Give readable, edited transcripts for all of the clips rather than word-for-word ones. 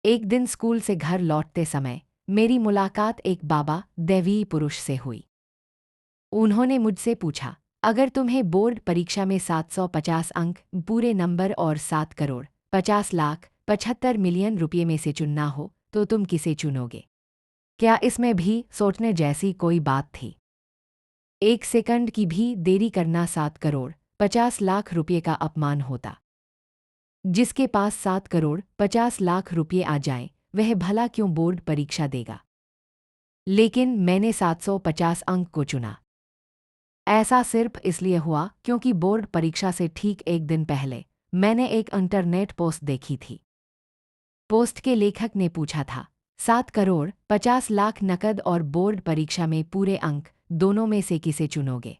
एक दिन स्कूल से घर लौटते समय मेरी मुलाकात एक बाबा दैवीय पुरुष से हुई। उन्होंने मुझसे पूछा, अगर तुम्हें बोर्ड परीक्षा में 750 अंक, पूरे नंबर और 7 करोड़ 50 लाख 75 मिलियन रुपये में से चुनना हो तो तुम किसे चुनोगे? क्या इसमें भी सोचने जैसी कोई बात थी? एक सेकंड की भी देरी करना 7 करोड़ 50 लाख रुपये का अपमान होता। जिसके पास 7 करोड़ 50 लाख रुपये आ जाए वह भला क्यों बोर्ड परीक्षा देगा? लेकिन मैंने 750 अंक को चुना। ऐसा सिर्फ इसलिए हुआ क्योंकि बोर्ड परीक्षा से ठीक एक दिन पहले मैंने एक इंटरनेट पोस्ट देखी थी। पोस्ट के लेखक ने पूछा था, 7 करोड़ 50 लाख नकद और बोर्ड परीक्षा में पूरे अंक, दोनों में से किसे चुनोगे?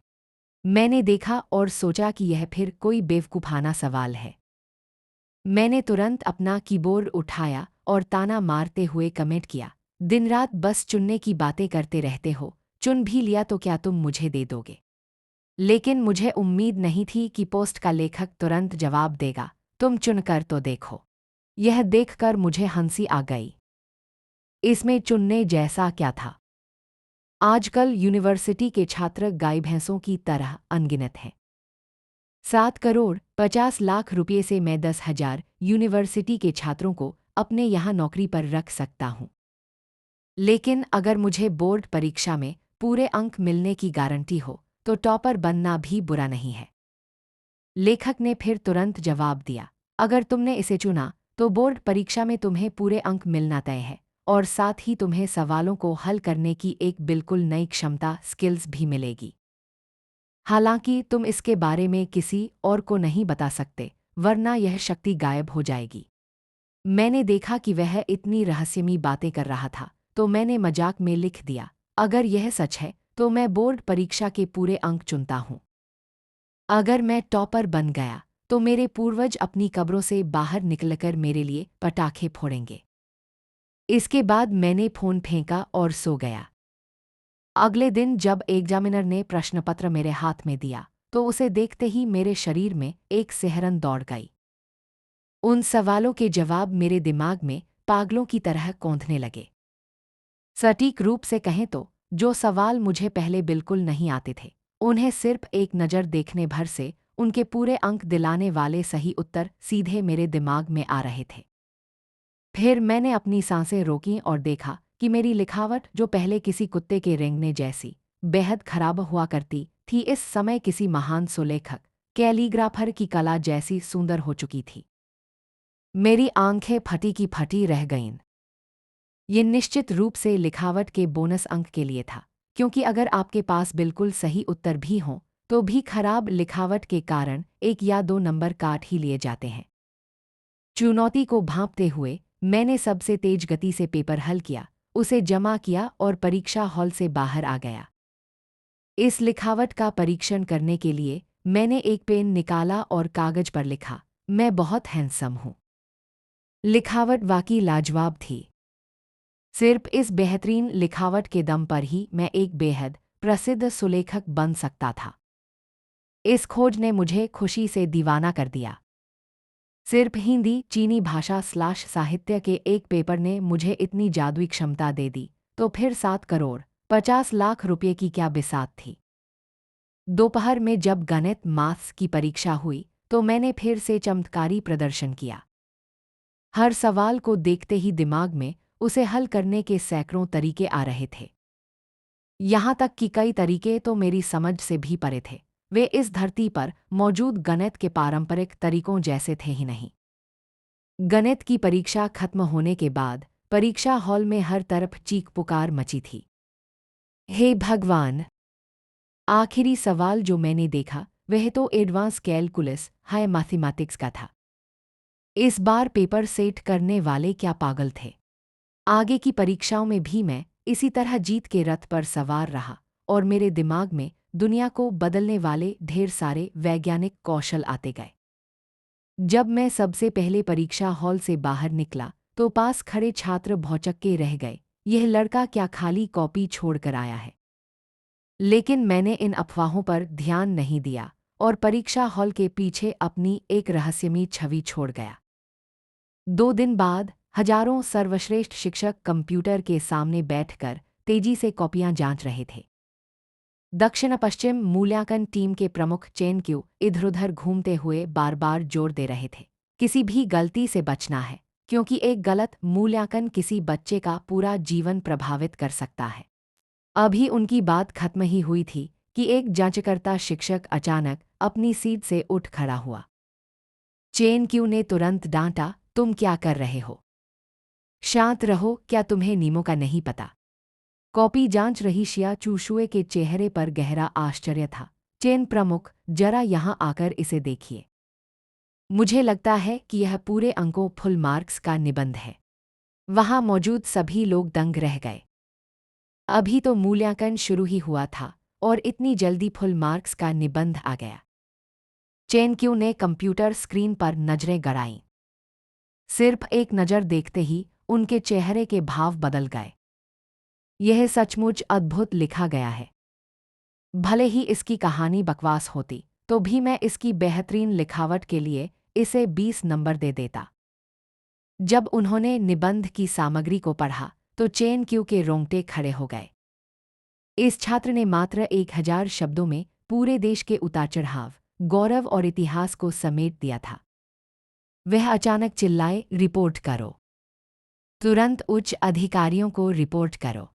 मैंने देखा और सोचा कि यह फिर कोई बेवकूफ़ाना सवाल है। मैंने तुरंत अपना कीबोर्ड उठाया और ताना मारते हुए कमेंट किया, दिन रात बस चुनने की बातें करते रहते हो, चुन भी लिया तो क्या तुम मुझे दे दोगे? लेकिन मुझे उम्मीद नहीं थी कि पोस्ट का लेखक तुरंत जवाब देगा, तुम चुनकर तो देखो। यह देखकर मुझे हंसी आ गई। इसमें चुनने जैसा क्या था? आजकल यूनिवर्सिटी के छात्र गाय भैंसों की तरह अनगिनत हैं। 7 करोड़ 50 लाख रुपये से मैं 10,000 यूनिवर्सिटी के छात्रों को अपने यहाँ नौकरी पर रख सकता हूँ। लेकिन अगर मुझे बोर्ड परीक्षा में पूरे अंक मिलने की गारंटी हो तो टॉपर बनना भी बुरा नहीं है। लेखक ने फिर तुरंत जवाब दिया, अगर तुमने इसे चुना तो बोर्ड परीक्षा में तुम्हें पूरे अंक मिलना तय है और साथ ही तुम्हें सवालों को हल करने की एक बिल्कुल नई क्षमता, स्किल्स भी मिलेगी। हालांकि तुम इसके बारे में किसी और को नहीं बता सकते, वरना यह शक्ति गायब हो जाएगी। मैंने देखा कि वह इतनी रहस्यमयी बातें कर रहा था, तो मैंने मजाक में लिख दिया, अगर यह सच है तो मैं बोर्ड परीक्षा के पूरे अंक चुनता हूँ। अगर मैं टॉपर बन गया तो मेरे पूर्वज अपनी कब्रों से बाहर निकलकर मेरे लिए पटाखे फोड़ेंगे। इसके बाद मैंने फ़ोन फेंका और सो गया। अगले दिन जब एग्जामिनर ने प्रश्नपत्र मेरे हाथ में दिया तो उसे देखते ही मेरे शरीर में एक सिहरन दौड़ गई। उन सवालों के जवाब मेरे दिमाग में पागलों की तरह कौंधने लगे। सटीक रूप से कहें तो जो सवाल मुझे पहले बिल्कुल नहीं आते थे, उन्हें सिर्फ एक नज़र देखने भर से उनके पूरे अंक दिलाने वाले सही उत्तर सीधे मेरे दिमाग में आ रहे थे। फिर मैंने अपनी सांसें रोकीं और देखा कि मेरी लिखावट, जो पहले किसी कुत्ते के रेंगने जैसी बेहद खराब हुआ करती थी, इस समय किसी महान सुलेखक, कैलीग्राफर की कला जैसी सुंदर हो चुकी थी। मेरी आंखें फटी की फटी रह गईं। ये निश्चित रूप से लिखावट के बोनस अंक के लिए था, क्योंकि अगर आपके पास बिल्कुल सही उत्तर भी हों तो भी खराब लिखावट के कारण 1 या 2 नंबर काट ही लिए जाते हैं। चुनौती को भांपते हुए मैंने सबसे तेज गति से पेपर हल किया, उसे जमा किया और परीक्षा हॉल से बाहर आ गया। इस लिखावट का परीक्षण करने के लिए मैंने एक पेन निकाला और कागज पर लिखा, मैं बहुत हैंडसम हूँ। लिखावट वाकई लाजवाब थी। सिर्फ इस बेहतरीन लिखावट के दम पर ही मैं एक बेहद प्रसिद्ध सुलेखक बन सकता था। इस खोज ने मुझे खुशी से दीवाना कर दिया। सिर्फ हिंदी चीनी भाषा / साहित्य के एक पेपर ने मुझे इतनी जादुई क्षमता दे दी, तो फिर 7 करोड़ 50 लाख रुपये की क्या बिसात थी। दोपहर में जब गणित मैथ्स की परीक्षा हुई तो मैंने फिर से चमत्कारी प्रदर्शन किया। हर सवाल को देखते ही दिमाग में उसे हल करने के सैकड़ों तरीके आ रहे थे। यहाँ तक कि कई तरीके तो मेरी समझ से भी परे थे। वे इस धरती पर मौजूद गणित के पारंपरिक तरीकों जैसे थे ही नहीं। गणित की परीक्षा खत्म होने के बाद परीक्षा हॉल में हर तरफ चीख पुकार मची थी। हे भगवान! आखिरी सवाल जो मैंने देखा वह तो एडवांस कैलकुलस, हाई मैथमेटिक्स का था। इस बार पेपर सेट करने वाले क्या पागल थे? आगे की परीक्षाओं में भी मैं इसी तरह जीत के रथ पर सवार रहा और मेरे दिमाग में दुनिया को बदलने वाले ढेर सारे वैज्ञानिक कौशल आते गए। जब मैं सबसे पहले परीक्षा हॉल से बाहर निकला तो पास खड़े छात्र भौचक्के रह गए, यह लड़का क्या खाली कॉपी छोड़कर आया है? लेकिन मैंने इन अफवाहों पर ध्यान नहीं दिया और परीक्षा हॉल के पीछे अपनी एक रहस्यमयी छवि छोड़ गया। 2 दिन बाद हजारों सर्वश्रेष्ठ शिक्षक कंप्यूटर के सामने बैठकर तेजी से कॉपियां जांच रहे थे। दक्षिण पश्चिम मूल्यांकन टीम के प्रमुख चेन क्यू इधर-उधर घूमते हुए बार बार जोर दे रहे थे, किसी भी गलती से बचना है, क्योंकि एक गलत मूल्यांकन किसी बच्चे का पूरा जीवन प्रभावित कर सकता है। अभी उनकी बात खत्म ही हुई थी कि एक जांचकर्ता शिक्षक अचानक अपनी सीट से उठ खड़ा हुआ। चेन क्यू ने तुरंत डांटा, तुम क्या कर रहे हो? शांत रहो, क्या तुम्हें नियमों का नहीं पता? कॉपी जांच रही शिया चूशुए के चेहरे पर गहरा आश्चर्य था। चेन प्रमुख, जरा यहाँ आकर इसे देखिए। मुझे लगता है कि यह पूरे अंकों फुल मार्क्स का निबंध है। वहाँ मौजूद सभी लोग दंग रह गए। अभी तो मूल्यांकन शुरू ही हुआ था और इतनी जल्दी फुल मार्क्स का निबंध आ गया। चेन क्यू ने कंप्यूटर स्क्रीन पर नजरें गड़ाईं। सिर्फ एक नज़र देखते ही उनके चेहरे के भाव बदल गए। यह सचमुच अद्भुत लिखा गया है। भले ही इसकी कहानी बकवास होती तो भी मैं इसकी बेहतरीन लिखावट के लिए इसे 20 नंबर दे देता। जब उन्होंने निबंध की सामग्री को पढ़ा तो चेन क्यू के रोंगटे खड़े हो गए। इस छात्र ने मात्र 1000 शब्दों में पूरे देश के उतार-चढ़ाव, गौरव और इतिहास को समेट दिया था। वह अचानक चिल्लाए, रिपोर्ट करो। तुरंत उच्च अधिकारियों को रिपोर्ट करो।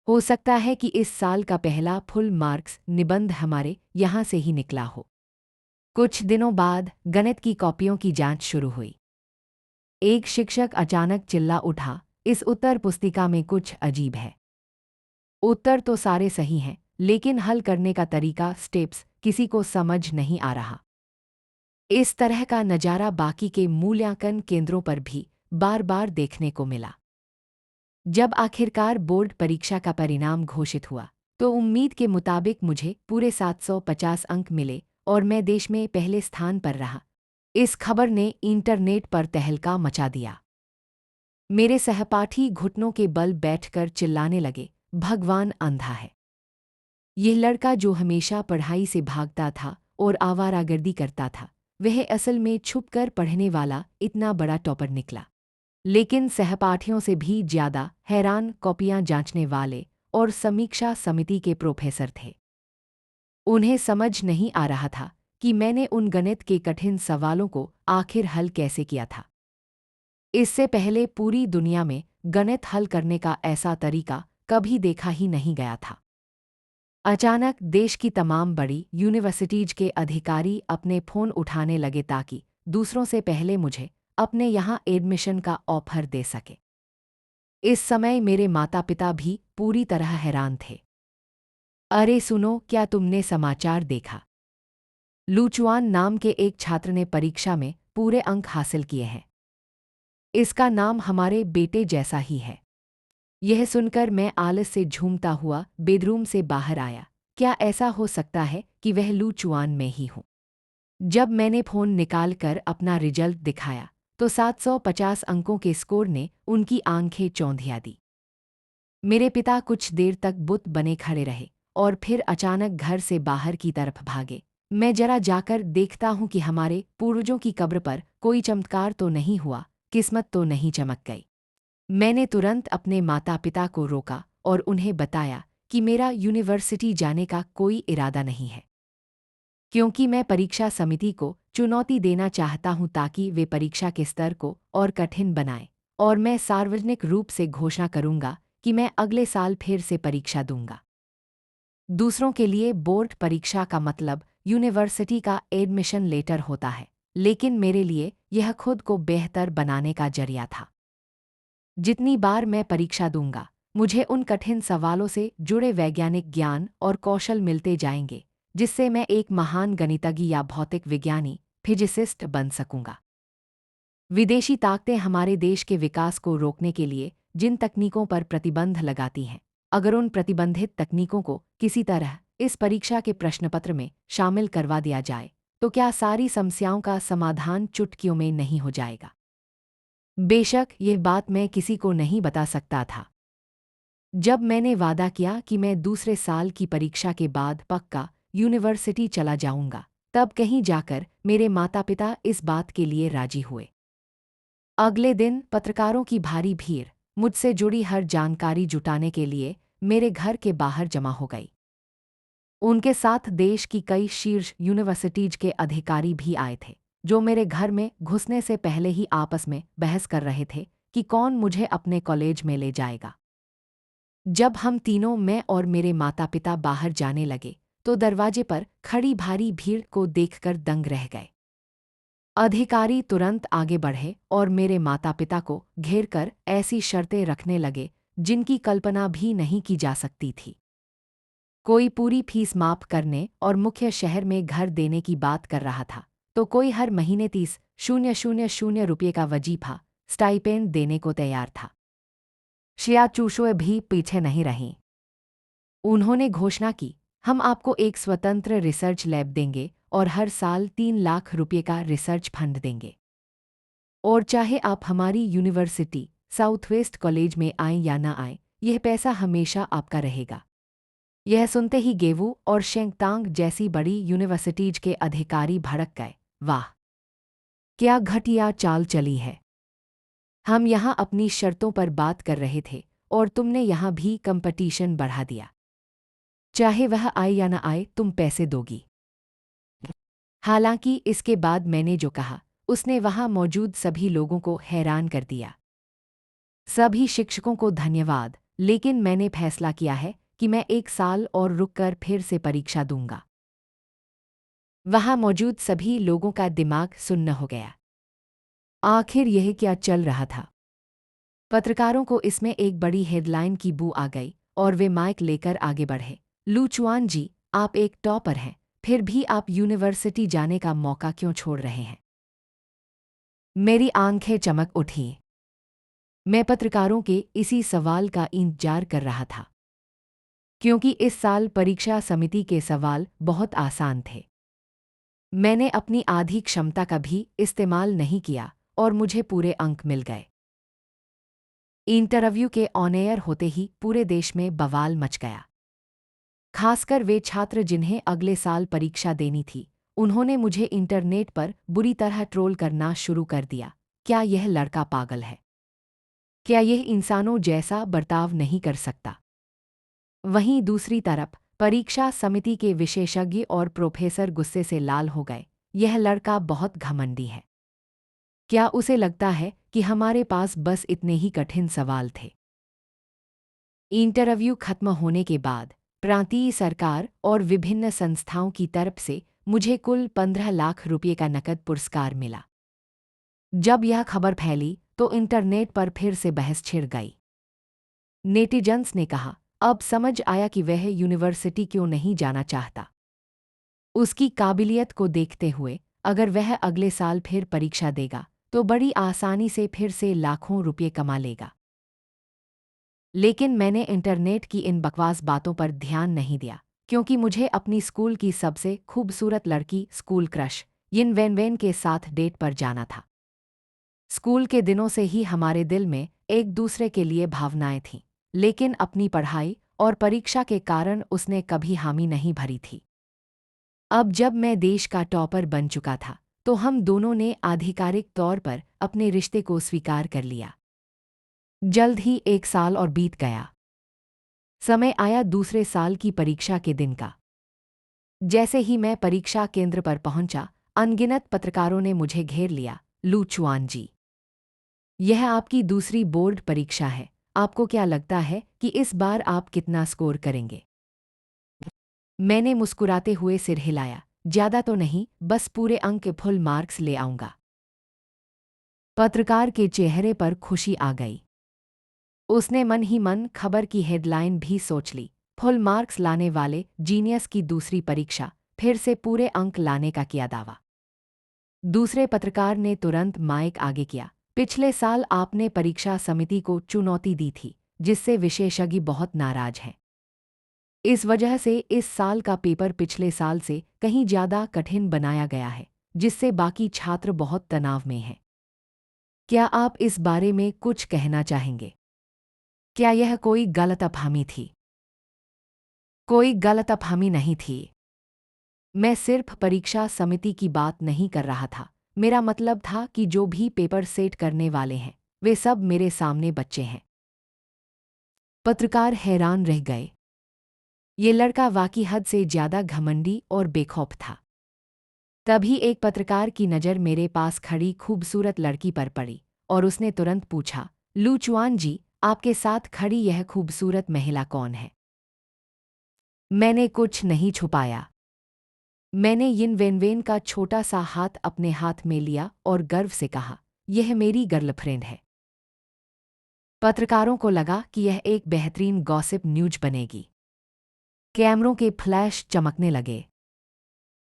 हो सकता है कि इस साल का पहला फुल मार्क्स निबंध हमारे यहाँ से ही निकला हो। कुछ दिनों बाद गणित की कॉपियों की जांच शुरू हुई। एक शिक्षक अचानक चिल्ला उठा, इस उत्तर पुस्तिका में कुछ अजीब है। उत्तर तो सारे सही हैं, लेकिन हल करने का तरीका, स्टेप्स, किसी को समझ नहीं आ रहा। इस तरह का नज़ारा बाकी के मूल्यांकन केंद्रों पर भी बार बार देखने को मिला। जब आखिरकार बोर्ड परीक्षा का परिणाम घोषित हुआ तो उम्मीद के मुताबिक मुझे पूरे 750 अंक मिले और मैं देश में पहले स्थान पर रहा। इस खबर ने इंटरनेट पर तहलका मचा दिया। मेरे सहपाठी घुटनों के बल बैठकर चिल्लाने लगे, भगवान अंधा है। यह लड़का जो हमेशा पढ़ाई से भागता था और आवारागर्दी करता था, वह असल में छुपकर पढ़ने वाला इतना बड़ा टॉपर निकला। लेकिन सहपाठियों से भी ज्यादा हैरान कॉपियां जांचने वाले और समीक्षा समिति के प्रोफेसर थे। उन्हें समझ नहीं आ रहा था कि मैंने उन गणित के कठिन सवालों को आखिर हल कैसे किया था। इससे पहले पूरी दुनिया में गणित हल करने का ऐसा तरीका कभी देखा ही नहीं गया था। अचानक देश की तमाम बड़ी यूनिवर्सिटीज के अधिकारी अपने फ़ोन उठाने लगे ताकि दूसरों से पहले मुझे अपने यहाँ एडमिशन का ऑफर दे सके। इस समय मेरे माता पिता भी पूरी तरह हैरान थे। अरे सुनो, क्या तुमने समाचार देखा? लूचुआन नाम के एक छात्र ने परीक्षा में पूरे अंक हासिल किए हैं। इसका नाम हमारे बेटे जैसा ही है। यह सुनकर मैं आलस से झूमता हुआ बेडरूम से बाहर आया। क्या ऐसा हो सकता है कि वह लूचुआन में ही हूँ? जब मैंने फ़ोन निकालकर अपना रिजल्ट दिखाया तो 750 अंकों के स्कोर ने उनकी आंखें चौंधिया दी। मेरे पिता कुछ देर तक बुत बने खड़े रहे और फिर अचानक घर से बाहर की तरफ भागे। मैं जरा जाकर देखता हूँ कि हमारे पूर्वजों की कब्र पर कोई चमत्कार तो नहीं हुआ, किस्मत तो नहीं चमक गई। मैंने तुरंत अपने माता पिता को रोका और उन्हें बताया कि मेरा यूनिवर्सिटी जाने का कोई इरादा नहीं है, क्योंकि मैं परीक्षा समिति को चुनौती देना चाहता हूं ताकि वे परीक्षा के स्तर को और कठिन बनाएं, और मैं सार्वजनिक रूप से घोषणा करूंगा कि मैं अगले साल फिर से परीक्षा दूंगा। दूसरों के लिए बोर्ड परीक्षा का मतलब यूनिवर्सिटी का एडमिशन लेटर होता है, लेकिन मेरे लिए यह खुद को बेहतर बनाने का जरिया था। जितनी बार मैं परीक्षा दूंगा, मुझे उन कठिन सवालों से जुड़े वैज्ञानिक ज्ञान और कौशल मिलते जाएंगे, जिससे मैं एक महान गणितज्ञ या भौतिक विज्ञानी, फिजिसिस्ट बन सकूंगा। विदेशी ताकतें हमारे देश के विकास को रोकने के लिए जिन तकनीकों पर प्रतिबंध लगाती हैं, अगर उन प्रतिबंधित तकनीकों को किसी तरह इस परीक्षा के प्रश्नपत्र में शामिल करवा दिया जाए, तो क्या सारी समस्याओं का समाधान चुटकियों में नहीं हो जाएगा? बेशक यह बात मैं किसी को नहीं बता सकता था। जब मैंने वादा किया कि मैं दूसरे साल की परीक्षा के बाद पक्का यूनिवर्सिटी चला जाऊंगा, तब कहीं जाकर मेरे माता पिता इस बात के लिए राजी हुए। अगले दिन पत्रकारों की भारी भीड़ मुझसे जुड़ी हर जानकारी जुटाने के लिए मेरे घर के बाहर जमा हो गई। उनके साथ देश की कई शीर्ष यूनिवर्सिटीज के अधिकारी भी आए थे, जो मेरे घर में घुसने से पहले ही आपस में बहस कर रहे थे कि कौन मुझे अपने कॉलेज में ले जाएगा। जब हम तीनों, मैं और मेरे माता पिता, बाहर जाने लगे तो दरवाजे पर खड़ी भारी भीड़ को देखकर दंग रह गए। अधिकारी तुरंत आगे बढ़े और मेरे माता पिता को घेरकर ऐसी शर्तें रखने लगे जिनकी कल्पना भी नहीं की जा सकती थी। कोई पूरी फीस माफ करने और मुख्य शहर में घर देने की बात कर रहा था, तो कोई हर महीने 30,000 रुपये का वजीफा स्टाइपेंड देने को तैयार था। शिया चूशों भी पीछे नहीं रहीं। उन्होंने घोषणा की, हम आपको एक स्वतंत्र रिसर्च लैब देंगे और हर साल 3 लाख रुपये का रिसर्च फंड देंगे। और चाहे आप हमारी यूनिवर्सिटी साउथ वेस्ट कॉलेज में आएं या ना आएं, यह पैसा हमेशा आपका रहेगा। यह सुनते ही गेवू और शेंगतांग जैसी बड़ी यूनिवर्सिटीज के अधिकारी भड़क गए। वाह, क्या घटिया चाल चली है! हम यहाँ अपनी शर्तों पर बात कर रहे थे और तुमने यहाँ भी कंपटीशन बढ़ा दिया। चाहे वह आए या ना आए, तुम पैसे दोगी। हालांकि इसके बाद मैंने जो कहा उसने वहां मौजूद सभी लोगों को हैरान कर दिया। सभी शिक्षकों को धन्यवाद, लेकिन मैंने फैसला किया है कि मैं 1 साल और रुककर फिर से परीक्षा दूंगा। वहां मौजूद सभी लोगों का दिमाग सुन्न हो गया। आखिर यह क्या चल रहा था? पत्रकारों को इसमें एक बड़ी हेडलाइन की बू आ गई और वे माइक लेकर आगे बढ़े। लू चुआन जी, आप एक टॉपर हैं, फिर भी आप यूनिवर्सिटी जाने का मौका क्यों छोड़ रहे हैं? मेरी आंखें चमक उठीं। मैं पत्रकारों के इसी सवाल का इंतजार कर रहा था, क्योंकि इस साल परीक्षा समिति के सवाल बहुत आसान थे। मैंने अपनी आधी क्षमता का भी इस्तेमाल नहीं किया और मुझे पूरे अंक मिल गए। इंटरव्यू के ऑन एयर होते ही पूरे देश में बवाल मच गया। खासकर वे छात्र जिन्हें अगले साल परीक्षा देनी थी, उन्होंने मुझे इंटरनेट पर बुरी तरह ट्रोल करना शुरू कर दिया। क्या यह लड़का पागल है? क्या यह इंसानों जैसा बर्ताव नहीं कर सकता? वहीं दूसरी तरफ परीक्षा समिति के विशेषज्ञ और प्रोफेसर गुस्से से लाल हो गए। यह लड़का बहुत घमंडी है। क्या उसे लगता है कि हमारे पास बस इतने ही कठिन सवाल थे? इंटरव्यू खत्म होने के बाद प्रांतीय सरकार और विभिन्न संस्थाओं की तरफ से मुझे कुल 15 लाख रुपये का नकद पुरस्कार मिला। जब यह खबर फैली तो इंटरनेट पर फिर से बहस छिड़ गई। नेटिजन्स ने कहा, अब समझ आया कि वह यूनिवर्सिटी क्यों नहीं जाना चाहता। उसकी काबिलियत को देखते हुए अगर वह अगले साल फिर परीक्षा देगा तो बड़ी आसानी से फिर से लाखों रुपये कमा लेगा। लेकिन मैंने इंटरनेट की इन बकवास बातों पर ध्यान नहीं दिया, क्योंकि मुझे अपनी स्कूल की सबसे खूबसूरत लड़की, स्कूल क्रश यिन वेनवेन के साथ डेट पर जाना था। स्कूल के दिनों से ही हमारे दिल में एक दूसरे के लिए भावनाएं थीं, लेकिन अपनी पढ़ाई और परीक्षा के कारण उसने कभी हामी नहीं भरी थी। अब जब मैं देश का टॉपर बन चुका था तो हम दोनों ने आधिकारिक तौर पर अपने रिश्ते को स्वीकार कर लिया। जल्द ही 1 साल और बीत गया। समय आया दूसरे साल की परीक्षा के दिन का। जैसे ही मैं परीक्षा केंद्र पर पहुंचा, अनगिनत पत्रकारों ने मुझे घेर लिया। लू चुआन जी, यह आपकी दूसरी बोर्ड परीक्षा है। आपको क्या लगता है कि इस बार आप कितना स्कोर करेंगे? मैंने मुस्कुराते हुए सिर हिलाया। ज्यादा तो नहीं, बस पूरे अंक, फुल मार्क्स ले आऊंगा। पत्रकार के चेहरे पर खुशी आ गई। उसने मन ही मन खबर की हेडलाइन भी सोच ली। फुल मार्क्स लाने वाले जीनियस की दूसरी परीक्षा, फिर से पूरे अंक लाने का किया दावा। दूसरे पत्रकार ने तुरंत माइक आगे किया। पिछले साल आपने परीक्षा समिति को चुनौती दी थी, जिससे विशेषज्ञ बहुत नाराज हैं। इस वजह से इस साल का पेपर पिछले साल से कहीं ज़्यादा कठिन बनाया गया है, जिससे बाकी छात्र बहुत तनाव में हैं। क्या आप इस बारे में कुछ कहना चाहेंगे? क्या यह कोई गलतफहमी थी? कोई गलतफहमी नहीं थी। मैं सिर्फ परीक्षा समिति की बात नहीं कर रहा था, मेरा मतलब था कि जो भी पेपर सेट करने वाले हैं वे सब मेरे सामने बच्चे हैं। पत्रकार हैरान रह गए। ये लड़का वाकई हद से ज्यादा घमंडी और बेखौफ था। तभी एक पत्रकार की नज़र मेरे पास खड़ी खूबसूरत लड़की पर पड़ी और उसने तुरंत पूछा, लू चुआन जी, आपके साथ खड़ी यह खूबसूरत महिला कौन है? मैंने कुछ नहीं छुपाया। मैंने यिन वेनवेन का छोटा सा हाथ अपने हाथ में लिया और गर्व से कहा, यह मेरी गर्लफ्रेंड है। पत्रकारों को लगा कि यह एक बेहतरीन गॉसिप न्यूज बनेगी। कैमरों के फ्लैश चमकने लगे।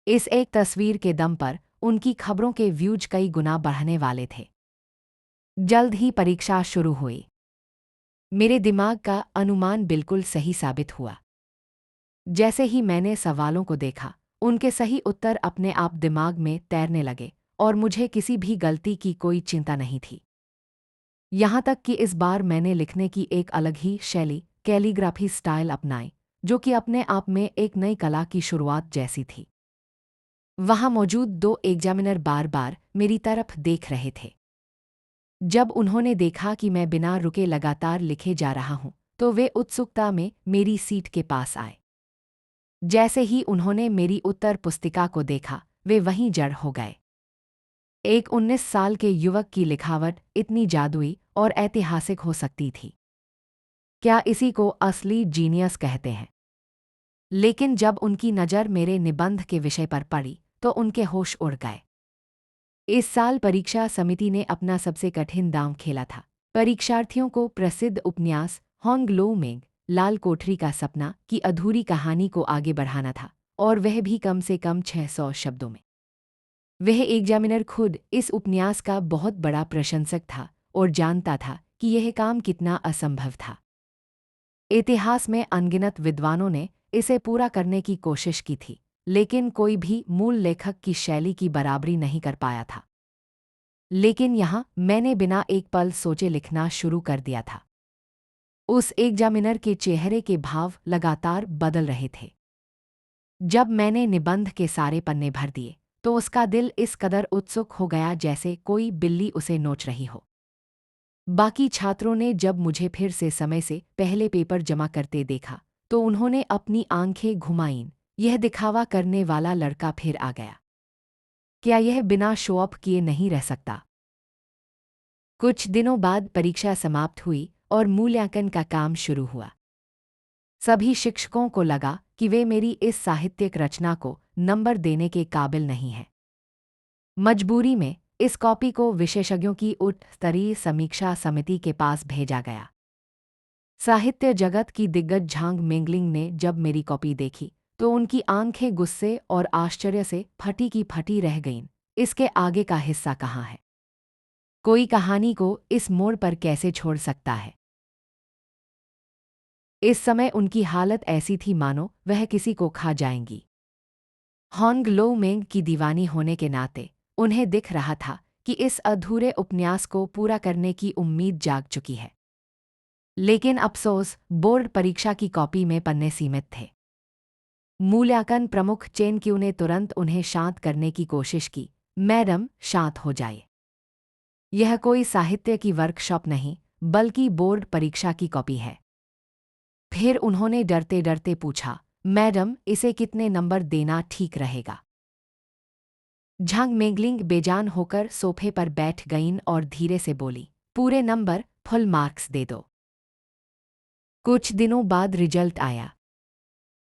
इस एक तस्वीर के दम पर उनकी खबरों के व्यूज कई गुना बढ़ने वाले थे। जल्द ही परीक्षा शुरू हुई। मेरे दिमाग का अनुमान बिल्कुल सही साबित हुआ। जैसे ही मैंने सवालों को देखा, उनके सही उत्तर अपने आप दिमाग में तैरने लगे और मुझे किसी भी गलती की कोई चिंता नहीं थी। यहाँ तक कि इस बार मैंने लिखने की एक अलग ही शैली, कैलीग्राफी स्टाइल अपनाई, जो कि अपने आप में एक नई कला की शुरुआत जैसी थी। वहाँ मौजूद दो एग्जामिनर बार बार मेरी तरफ देख रहे थे। जब उन्होंने देखा कि मैं बिना रुके लगातार लिखे जा रहा हूँ, तो वे उत्सुकता में मेरी सीट के पास आए। जैसे ही उन्होंने मेरी उत्तर पुस्तिका को देखा, वे वहीं जड़ हो गए। एक 19 साल के युवक की लिखावट इतनी जादुई और ऐतिहासिक हो सकती थी। क्या इसी को असली जीनियस कहते हैं? लेकिन जब उनकी नज़र मेरे निबंध के विषय पर पड़ी, तो उनके होश उड़ गए। इस साल परीक्षा समिति ने अपना सबसे कठिन दांव खेला था। परीक्षार्थियों को प्रसिद्ध उपन्यास होंग लो मेंग लाल कोठरी का सपना की अधूरी कहानी को आगे बढ़ाना था, और वह भी कम से कम 600 शब्दों में। वह एग्जामिनर खुद इस उपन्यास का बहुत बड़ा प्रशंसक था और जानता था कि यह काम कितना असंभव था। इतिहास में अनगिनत विद्वानों ने इसे पूरा करने की कोशिश की थी, लेकिन कोई भी मूल लेखक की शैली की बराबरी नहीं कर पाया था। लेकिन यहाँ मैंने बिना एक पल सोचे लिखना शुरू कर दिया था। उस एग्जामिनर के चेहरे के भाव लगातार बदल रहे थे। जब मैंने निबंध के सारे पन्ने भर दिए, तो उसका दिल इस कदर उत्सुक हो गया जैसे कोई बिल्ली उसे नोच रही हो। बाकी छात्रों ने जब मुझे फिर से समय से पहले पेपर जमा करते देखा, तो उन्होंने अपनी आंखें घुमाईं। यह दिखावा करने वाला लड़का फिर आ गया। क्या यह बिना शो ऑफ किए नहीं रह सकता? कुछ दिनों बाद परीक्षा समाप्त हुई और मूल्यांकन का काम शुरू हुआ। सभी शिक्षकों को लगा कि वे मेरी इस साहित्यिक रचना को नंबर देने के काबिल नहीं हैं। मजबूरी में इस कॉपी को विशेषज्ञों की उच्च स्तरीय समीक्षा समिति के पास भेजा गया। साहित्य जगत की दिग्गज झांग मेंगलिंग ने जब मेरी कॉपी देखी, तो उनकी आंखें गुस्से और आश्चर्य से फटी की फटी रह गईं। इसके आगे का हिस्सा कहाँ है? कोई कहानी को इस मोड़ पर कैसे छोड़ सकता है? इस समय उनकी हालत ऐसी थी मानो वह किसी को खा जाएंगी। होंग लो मेंग की दीवानी होने के नाते उन्हें दिख रहा था कि इस अधूरे उपन्यास को पूरा करने की उम्मीद जाग चुकी है। लेकिन अफसोस, बोर्ड परीक्षा की कॉपी में पन्ने सीमित थे। मूल्यांकन प्रमुख चेन क्यू ने तुरंत उन्हें शांत करने की कोशिश की। मैडम, शांत हो जाइए। यह कोई साहित्य की वर्कशॉप नहीं, बल्कि बोर्ड परीक्षा की कॉपी है। फिर उन्होंने डरते डरते पूछा, मैडम, इसे कितने नंबर देना ठीक रहेगा? झांग मेंगलिंग बेजान होकर सोफे पर बैठ गईं और धीरे से बोली, पूरे नंबर, फुल मार्क्स दे दो। कुछ दिनों बाद रिजल्ट आया।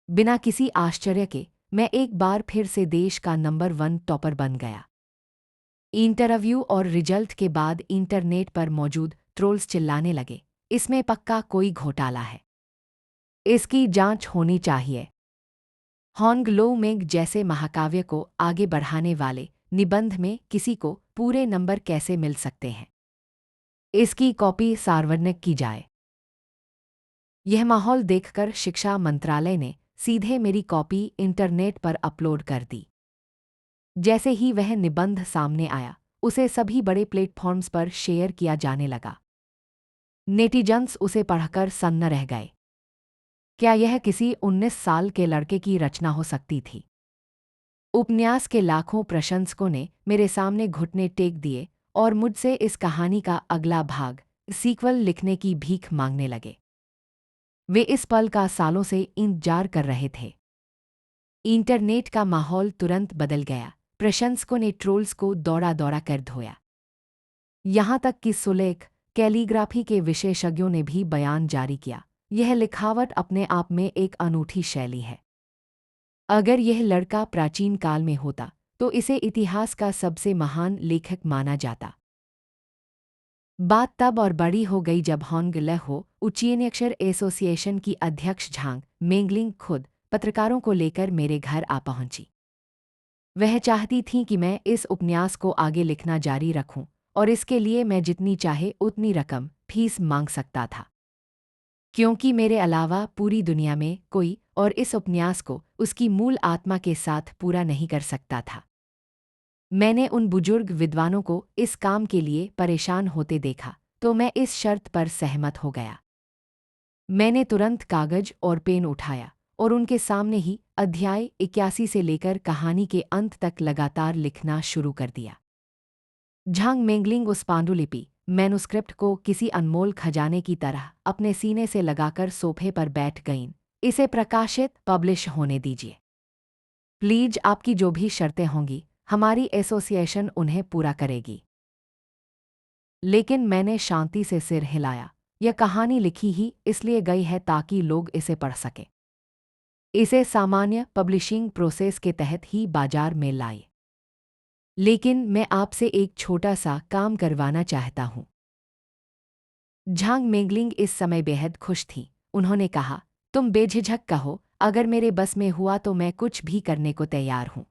बिना किसी आश्चर्य के मैं एक बार फिर से देश का नंबर 1 टॉपर बन गया। इंटरव्यू और रिजल्ट के बाद इंटरनेट पर मौजूद ट्रोल्स चिल्लाने लगे, इसमें पक्का कोई घोटाला है। इसकी जांच होनी चाहिए। होंग लो मेंग जैसे महाकाव्य को आगे बढ़ाने वाले निबंध में किसी को पूरे नंबर कैसे मिल सकते हैं? इसकी कॉपी सार्वजनिक की जाए। यह माहौल देखकर शिक्षा मंत्रालय ने सीधे मेरी कॉपी इंटरनेट पर अपलोड कर दी। जैसे ही वह निबंध सामने आया, उसे सभी बड़े प्लेटफॉर्म्स पर शेयर किया जाने लगा। नेटिजन्स उसे पढ़कर सन्न रह गए। क्या यह किसी 19 साल के लड़के की रचना हो सकती थी? उपन्यास के लाखों प्रशंसकों ने मेरे सामने घुटने टेक दिए और मुझसे इस कहानी का अगला भाग, सीक्वल लिखने की भीख मांगने लगे। वे इस पल का सालों से इंतजार कर रहे थे। इंटरनेट का माहौल तुरंत बदल गया। प्रशंसकों ने ट्रोल्स को दौड़ा दौड़ा कर धोया। यहाँ तक कि सुलेख, कैलीग्राफी के विशेषज्ञों ने भी बयान जारी किया, यह लिखावट अपने आप में एक अनूठी शैली है। अगर यह लड़का प्राचीन काल में होता तो इसे इतिहास का सबसे महान लेखक माना जाता। बात तब और बड़ी हो गई जब होंग लेहो उचियनक्षर एसोसिएशन की अध्यक्ष झांग मेंगलिंग खुद पत्रकारों को लेकर मेरे घर आ पहुंची। वह चाहती थीं कि मैं इस उपन्यास को आगे लिखना जारी रखूं और इसके लिए मैं जितनी चाहे उतनी रकम फीस मांग सकता था, क्योंकि मेरे अलावा पूरी दुनिया में कोई और इस उपन्यास को उसकी मूल आत्मा के साथ पूरा नहीं कर सकता था। मैंने उन बुजुर्ग विद्वानों को इस काम के लिए परेशान होते देखा तो मैं इस शर्त पर सहमत हो गया। मैंने तुरंत कागज और पेन उठाया और उनके सामने ही अध्याय 81 से लेकर कहानी के अंत तक लगातार लिखना शुरू कर दिया। झांग मेंगलिंग उस पांडुलिपि मैनुस्क्रिप्ट को किसी अनमोल खजाने की तरह अपने सीने से लगाकर सोफे पर बैठ गईं। इसे प्रकाशित पब्लिश होने दीजिए प्लीज, आपकी जो भी शर्तें होंगी हमारी एसोसिएशन उन्हें पूरा करेगी। लेकिन मैंने शांति से सिर हिलाया। यह कहानी लिखी ही इसलिए गई है ताकि लोग इसे पढ़ सकें। इसे सामान्य पब्लिशिंग प्रोसेस के तहत ही बाजार में लाए। लेकिन मैं आपसे एक छोटा सा काम करवाना चाहता हूँ। झांग मेंगलिंग इस समय बेहद खुश थी। उन्होंने कहा, तुम बेझिझक कहो, अगर मेरे बस में हुआ तो मैं कुछ भी करने को तैयार हूँ।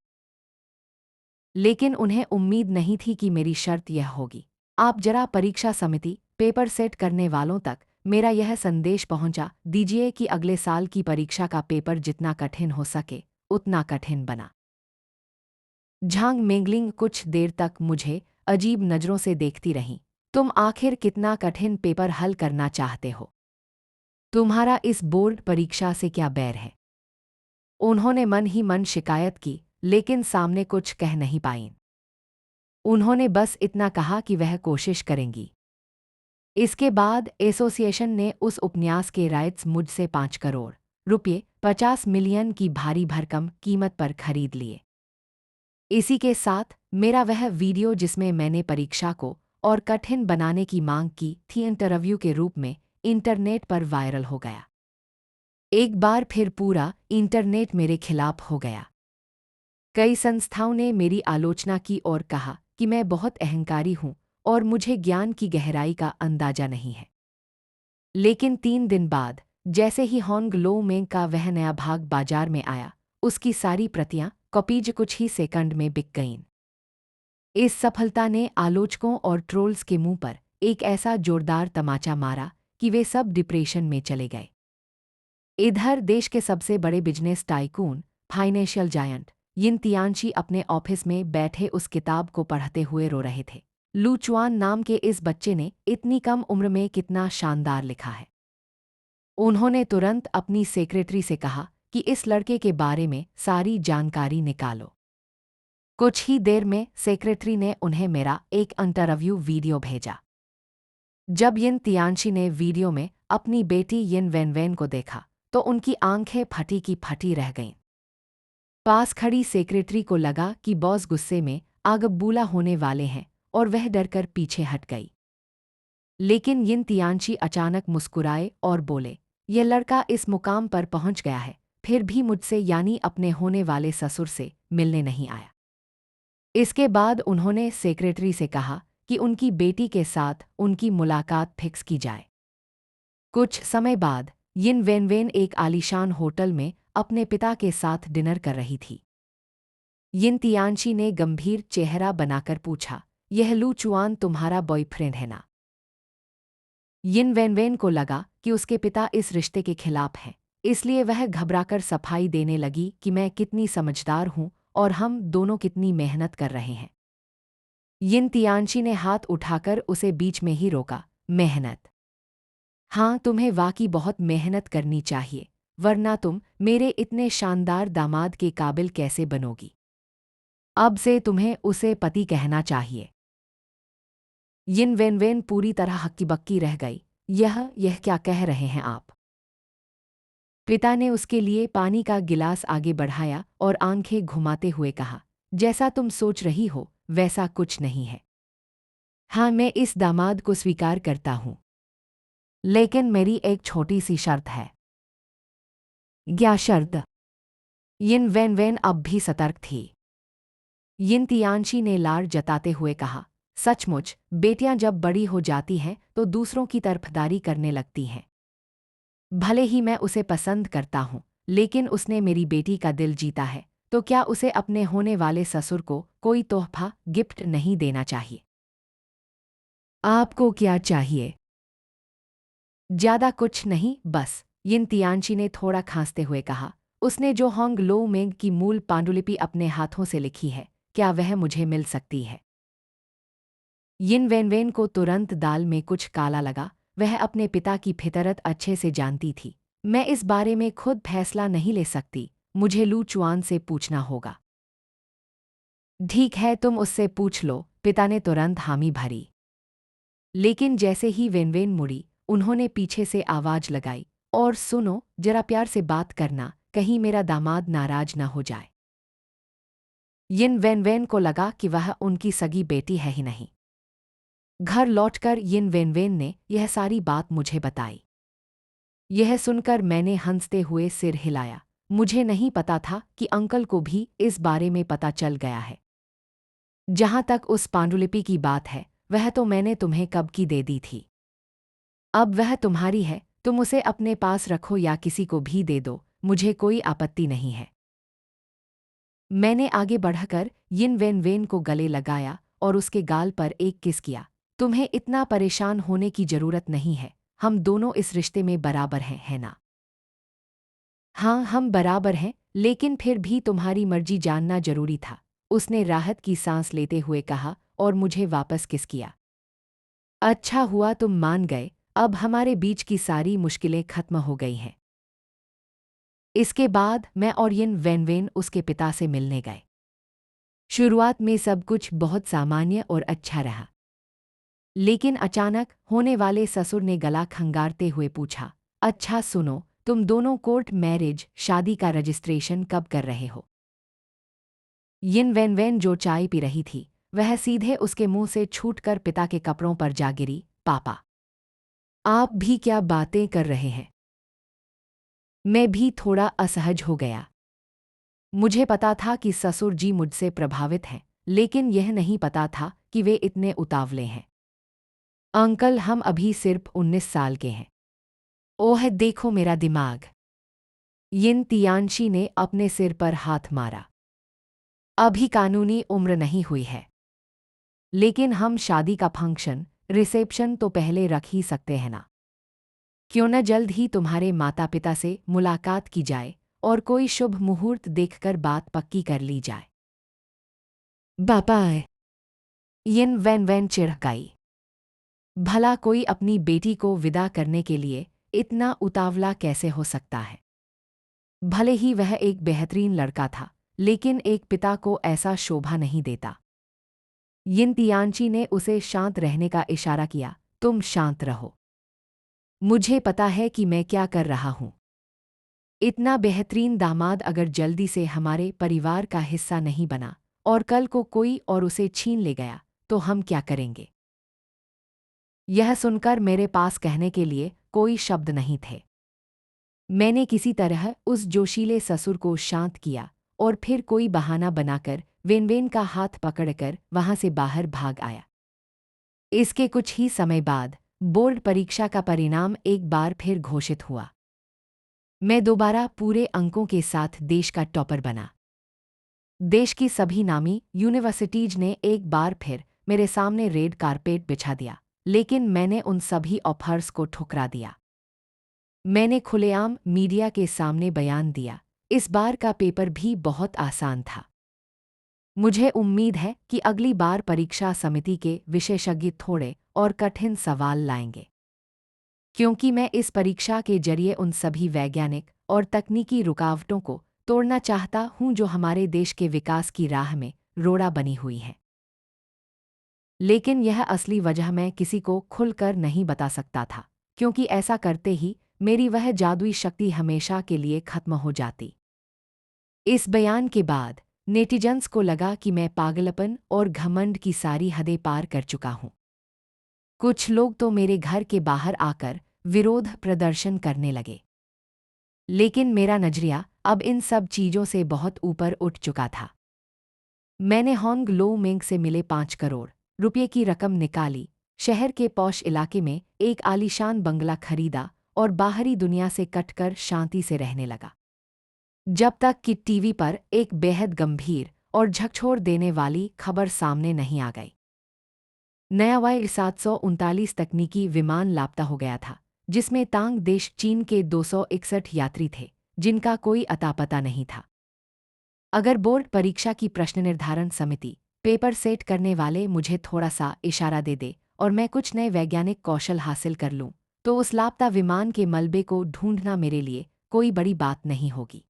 लेकिन उन्हें उम्मीद नहीं थी कि मेरी शर्त यह होगी। आप जरा परीक्षा समिति पेपर सेट करने वालों तक मेरा यह संदेश पहुंचा दीजिए कि अगले साल की परीक्षा का पेपर जितना कठिन हो सके उतना कठिन बना। झांग मेंगलिंग कुछ देर तक मुझे अजीब नज़रों से देखती रहीं। तुम आखिर कितना कठिन पेपर हल करना चाहते हो? तुम्हारा इस बोर्ड परीक्षा से क्या बैर है? उन्होंने मन ही मन शिकायत की, लेकिन सामने कुछ कह नहीं पाईं। उन्होंने बस इतना कहा कि वह कोशिश करेंगी। इसके बाद एसोसिएशन ने उस उपन्यास के राइट्स मुझसे 5 करोड़ रुपये 50 मिलियन की भारी भरकम कीमत पर खरीद लिए। इसी के साथ मेरा वह वीडियो जिसमें मैंने परीक्षा को और कठिन बनाने की मांग की थी इंटरव्यू के रूप में इंटरनेट पर वायरल हो गया। एक बार फिर पूरा इंटरनेट मेरे खिलाफ हो गया। कई संस्थाओं ने मेरी आलोचना की और कहा कि मैं बहुत अहंकारी हूँ और मुझे ज्ञान की गहराई का अंदाजा नहीं है। लेकिन 3 दिन बाद जैसे ही होंग लो मेंग का वह नया भाग बाजार में आया, उसकी सारी प्रतियां कॉपीज कुछ ही सेकंड में बिक गईं। इस सफलता ने आलोचकों और ट्रोल्स के मुंह पर एक ऐसा जोरदार तमाचा मारा कि वे सब डिप्रेशन में चले गए। इधर देश के सबसे बड़े बिजनेस टाइकून, फाइनेंशियल जायंट यिन तियानशी अपने ऑफिस में बैठे उस किताब को पढ़ते हुए रो रहे थे। लू चुआन नाम के इस बच्चे ने इतनी कम उम्र में कितना शानदार लिखा है। उन्होंने तुरंत अपनी सेक्रेटरी से कहा कि इस लड़के के बारे में सारी जानकारी निकालो। कुछ ही देर में सेक्रेटरी ने उन्हें मेरा एक इंटरव्यू वीडियो भेजा। जब यिन तियानशी ने वीडियो में अपनी बेटी यिन वेनवेन को देखा तो उनकी आंखें फटी की फटी रह गईं। पास खड़ी सेक्रेटरी को लगा कि बॉस गुस्से में आग बबूला होने वाले हैं और वह डरकर पीछे हट गई। लेकिन यिन तियानशी अचानक मुस्कुराए और बोले, यह लड़का इस मुकाम पर पहुंच गया है, फिर भी मुझसे यानी अपने होने वाले ससुर से मिलने नहीं आया। इसके बाद उन्होंने सेक्रेटरी से कहा कि उनकी बेटी के साथ उनकी मुलाकात फिक्स की जाए। कुछ समय बाद यिन वेनवेन एक आलीशान होटल में अपने पिता के साथ डिनर कर रही थी। यिन तियानशी ने गंभीर चेहरा बनाकर पूछा, यह लू चुआन तुम्हारा बॉयफ्रेंड है ना? यिन वेनवेन को लगा कि उसके पिता इस रिश्ते के खिलाफ हैं, इसलिए वह घबराकर सफाई देने लगी कि मैं कितनी समझदार हूं और हम दोनों कितनी मेहनत कर रहे हैं। यिन तियानशी ने हाथ उठाकर उसे बीच में ही रोका, मेहनत? हाँ, तुम्हें वाकई बहुत मेहनत करनी चाहिए, वरना तुम मेरे इतने शानदार दामाद के काबिल कैसे बनोगी? अब से तुम्हें उसे पति कहना चाहिए। यिन वेनवेन पूरी तरह हक्की-बक्की रह गई। यह क्या कह रहे हैं आप? पिता ने उसके लिए पानी का गिलास आगे बढ़ाया और आंखें घुमाते हुए कहा, जैसा तुम सोच रही हो वैसा कुछ नहीं है। हाँ, मैं इस दामाद को स्वीकार करता हूँ, लेकिन मेरी एक छोटी सी शर्त है। क्या शर्त? यिन वेनवेन अब भी सतर्क थी। यिन तियानशी ने लार जताते हुए कहा, सचमुच बेटियां जब बड़ी हो जाती हैं तो दूसरों की तरफदारी करने लगती हैं। भले ही मैं उसे पसंद करता हूँ, लेकिन उसने मेरी बेटी का दिल जीता है, तो क्या उसे अपने होने वाले ससुर को कोई तोहफा गिफ्ट नहीं देना चाहिए? आपको क्या चाहिए? ज्यादा कुछ नहीं, बस, यिन तियानशी ने थोड़ा खांसते हुए कहा। उसने जो होंग लो मेंग की मूल पांडुलिपि अपने हाथों से लिखी है, क्या वह मुझे मिल सकती है? यिन वेनवेन को तुरंत दाल में कुछ काला लगा। वह अपने पिता की फितरत अच्छे से जानती थी। मैं इस बारे में खुद फैसला नहीं ले सकती, मुझे लू चुआन से पूछना होगा। ठीक है, तुम उससे पूछ लो, पिता ने तुरंत हामी भरी। लेकिन जैसे ही वेनवेन मुड़ी, उन्होंने पीछे से आवाज लगाई, और सुनो, जरा प्यार से बात करना, कहीं मेरा दामाद नाराज ना हो जाए। यिन वेनवेन को लगा कि वह उनकी सगी बेटी है ही नहीं। घर लौटकर यिन वेनवेन ने यह सारी बात मुझे बताई। यह सुनकर मैंने हंसते हुए सिर हिलाया। मुझे नहीं पता था कि अंकल को भी इस बारे में पता चल गया है। जहाँ तक उस पांडुलिपि की बात है, वह तो मैंने तुम्हें कब की दे दी थी। अब वह तुम्हारी है, तुम उसे अपने पास रखो या किसी को भी दे दो, मुझे कोई आपत्ति नहीं है। मैंने आगे बढ़कर यिन वेनवेन को गले लगाया और उसके गाल पर एक किस किया। तुम्हें इतना परेशान होने की जरूरत नहीं है, हम दोनों इस रिश्ते में बराबर हैं, है ना? हाँ, हम बराबर हैं, लेकिन फिर भी तुम्हारी मर्जी जानना जरूरी था, उसने राहत की सांस लेते हुए कहा और मुझे वापस किस किया। अच्छा हुआ तुम मान गए, अब हमारे बीच की सारी मुश्किलें खत्म हो गई हैं। इसके बाद मैं और यिन वेनवेन उसके पिता से मिलने गए। शुरुआत में सब कुछ बहुत सामान्य और अच्छा रहा। लेकिन अचानक होने वाले ससुर ने गला खंगारते हुए पूछा, अच्छा सुनो, तुम दोनों कोर्ट मैरिज शादी का रजिस्ट्रेशन कब कर रहे हो? यिन वेनवेन जो चाय पी रही थी, वह सीधे उसके मुंह से छूटकर पिता के कपड़ों पर जा गिरी। पापा, आप भी क्या बातें कर रहे हैं? मैं भी थोड़ा असहज हो गया। मुझे पता था कि ससुर जी मुझसे प्रभावित हैं, लेकिन यह नहीं पता था कि वे इतने उतावले हैं। अंकल, हम अभी सिर्फ 19 साल के हैं। ओह देखो मेरा दिमाग। यिन तियानशी ने अपने सिर पर हाथ मारा। अभी कानूनी उम्र नहीं हुई है, लेकिन हम शादी का फंक्शन, रिसेप्शन तो पहले रख ही सकते हैं ना? क्यों न जल्द ही तुम्हारे माता पिता से मुलाकात की जाए और कोई शुभ मुहूर्त देखकर बात पक्की कर ली जाए। पापा, यिन वेनवेन चिढ़ गई। भला कोई अपनी बेटी को विदा करने के लिए इतना उतावला कैसे हो सकता है? भले ही वह एक बेहतरीन लड़का था, लेकिन एक पिता को ऐसा शोभा नहीं देता। यिन तियानची ने उसे शांत रहने का इशारा किया। तुम शांत रहो, मुझे पता है कि मैं क्या कर रहा हूँ। इतना बेहतरीन दामाद अगर जल्दी से हमारे परिवार का हिस्सा नहीं बना और कल को कोई और उसे छीन ले गया, तो हम क्या करेंगे? यह सुनकर मेरे पास कहने के लिए कोई शब्द नहीं थे। मैंने किसी तरह उस जोशीले ससुर को शांत किया और फिर कोई बहाना बनाकर वेनवेन का हाथ पकड़कर वहां से बाहर भाग आया। इसके कुछ ही समय बाद बोर्ड परीक्षा का परिणाम एक बार फिर घोषित हुआ। मैं दोबारा पूरे अंकों के साथ देश का टॉपर बना। देश की सभी नामी यूनिवर्सिटीज ने एक बार फिर मेरे सामने रेड कारपेट बिछा दिया, लेकिन मैंने उन सभी ऑफर्स को ठुकरा दिया। मैंने खुलेआम मीडिया के सामने बयान दिया। इस बार का पेपर भी बहुत आसान था। मुझे उम्मीद है कि अगली बार परीक्षा समिति के विशेषज्ञ थोड़े और कठिन सवाल लाएंगे, क्योंकि मैं इस परीक्षा के जरिए उन सभी वैज्ञानिक और तकनीकी रुकावटों को तोड़ना चाहता हूं जो हमारे देश के विकास की राह में रोड़ा बनी हुई है। लेकिन यह असली वजह मैं किसी को खुलकर नहीं बता सकता था, क्योंकि ऐसा करते ही मेरी वह जादुई शक्ति हमेशा के लिए खत्म हो जाती। इस बयान के बाद नेटिजन्स को लगा कि मैं पागलपन और घमंड की सारी हदें पार कर चुका हूं। कुछ लोग तो मेरे घर के बाहर आकर विरोध प्रदर्शन करने लगे। लेकिन मेरा नजरिया अब इन सब चीजों से बहुत ऊपर उठ चुका था। मैंने होंग लो मेंग से मिले 5 करोड़ रुपये की रकम निकाली, शहर के पॉश इलाके में एक आलीशान बंगला खरीदा और बाहरी दुनिया से कटकर शांति से रहने लगा। जब तक कि टीवी पर एक बेहद गंभीर और झकझोर देने वाली खबर सामने नहीं आ गई। नया Y739 तकनीकी विमान लापता हो गया था, जिसमें तांग देश चीन के 261 यात्री थे, जिनका कोई अता पता नहीं था। अगर बोर्ड परीक्षा की प्रश्न निर्धारण समिति पेपर सेट करने वाले मुझे थोड़ा सा इशारा दे दे और मैं कुछ नए वैज्ञानिक कौशल हासिल कर लूं, तो उस लापता विमान के मलबे को ढूंढना मेरे लिए कोई बड़ी बात नहीं होगी।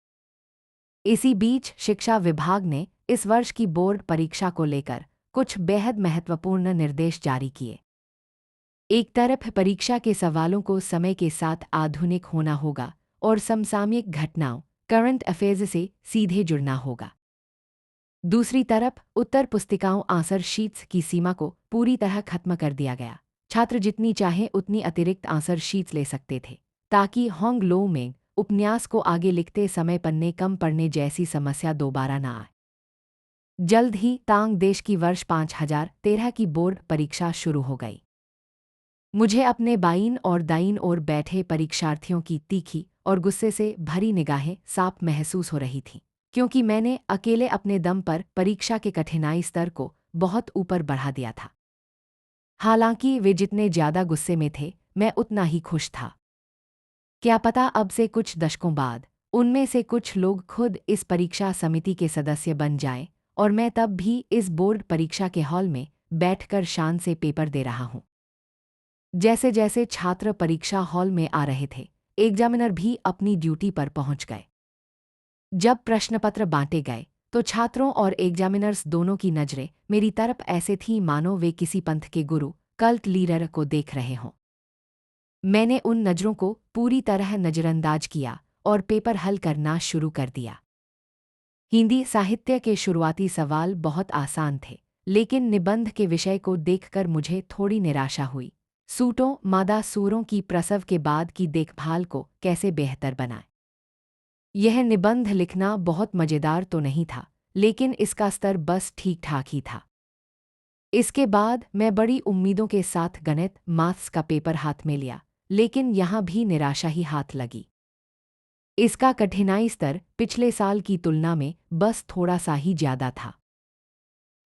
इसी बीच शिक्षा विभाग ने इस वर्ष की बोर्ड परीक्षा को लेकर कुछ बेहद महत्वपूर्ण निर्देश जारी किए। एक तरफ परीक्षा के सवालों को समय के साथ आधुनिक होना होगा और समसामयिक घटनाओं करंट अफेयर्स से सीधे जुड़ना होगा। दूसरी तरफ उत्तर पुस्तिकाओं आंसर शीट्स की सीमा को पूरी तरह खत्म कर दिया गया। छात्र जितनी चाहे उतनी अतिरिक्त आंसर शीट्स ले सकते थे, ताकि होंग लो में उपन्यास को आगे लिखते समय पन्ने कम पड़ने जैसी समस्या दोबारा न आए। जल्द ही तांग देश की वर्ष 5013 की बोर्ड परीक्षा शुरू हो गई। मुझे अपने बाईं और दाईं ओर बैठे परीक्षार्थियों की तीखी और गुस्से से भरी निगाहें साफ महसूस हो रही थीं, क्योंकि मैंने अकेले अपने दम पर परीक्षा के कठिनाई स्तर को बहुत ऊपर बढ़ा दिया था। हालांकि वे जितने ज़्यादा गुस्से में थे, मैं उतना ही खुश था। क्या पता अब से कुछ दशकों बाद उनमें से कुछ लोग खुद इस परीक्षा समिति के सदस्य बन जाएं और मैं तब भी इस बोर्ड परीक्षा के हॉल में बैठकर शान से पेपर दे रहा हूं। जैसे जैसे छात्र परीक्षा हॉल में आ रहे थे, एग्जामिनर भी अपनी ड्यूटी पर पहुंच गए। जब प्रश्नपत्र बांटे गए तो छात्रों और एग्जामिनर्स दोनों की नजरें मेरी तरफ ऐसे थीं मानो वे किसी पंथ के गुरु कल्ट लीडर को देख रहे हों। मैंने उन नजरों को पूरी तरह नजरअंदाज किया और पेपर हल करना शुरू कर दिया। हिंदी साहित्य के शुरुआती सवाल बहुत आसान थे, लेकिन निबंध के विषय को देखकर मुझे थोड़ी निराशा हुई। सूटों मादा सूरों की प्रसव के बाद की देखभाल को कैसे बेहतर बनाएं। यह निबंध लिखना बहुत मज़ेदार तो नहीं था, लेकिन इसका स्तर बस ठीक ठाक ही था। इसके बाद मैं बड़ी उम्मीदों के साथ गणित मैथ्स का पेपर हाथ में लिया, लेकिन यहाँ भी निराशा ही हाथ लगी। इसका कठिनाई स्तर पिछले साल की तुलना में बस थोड़ा सा ही ज़्यादा था।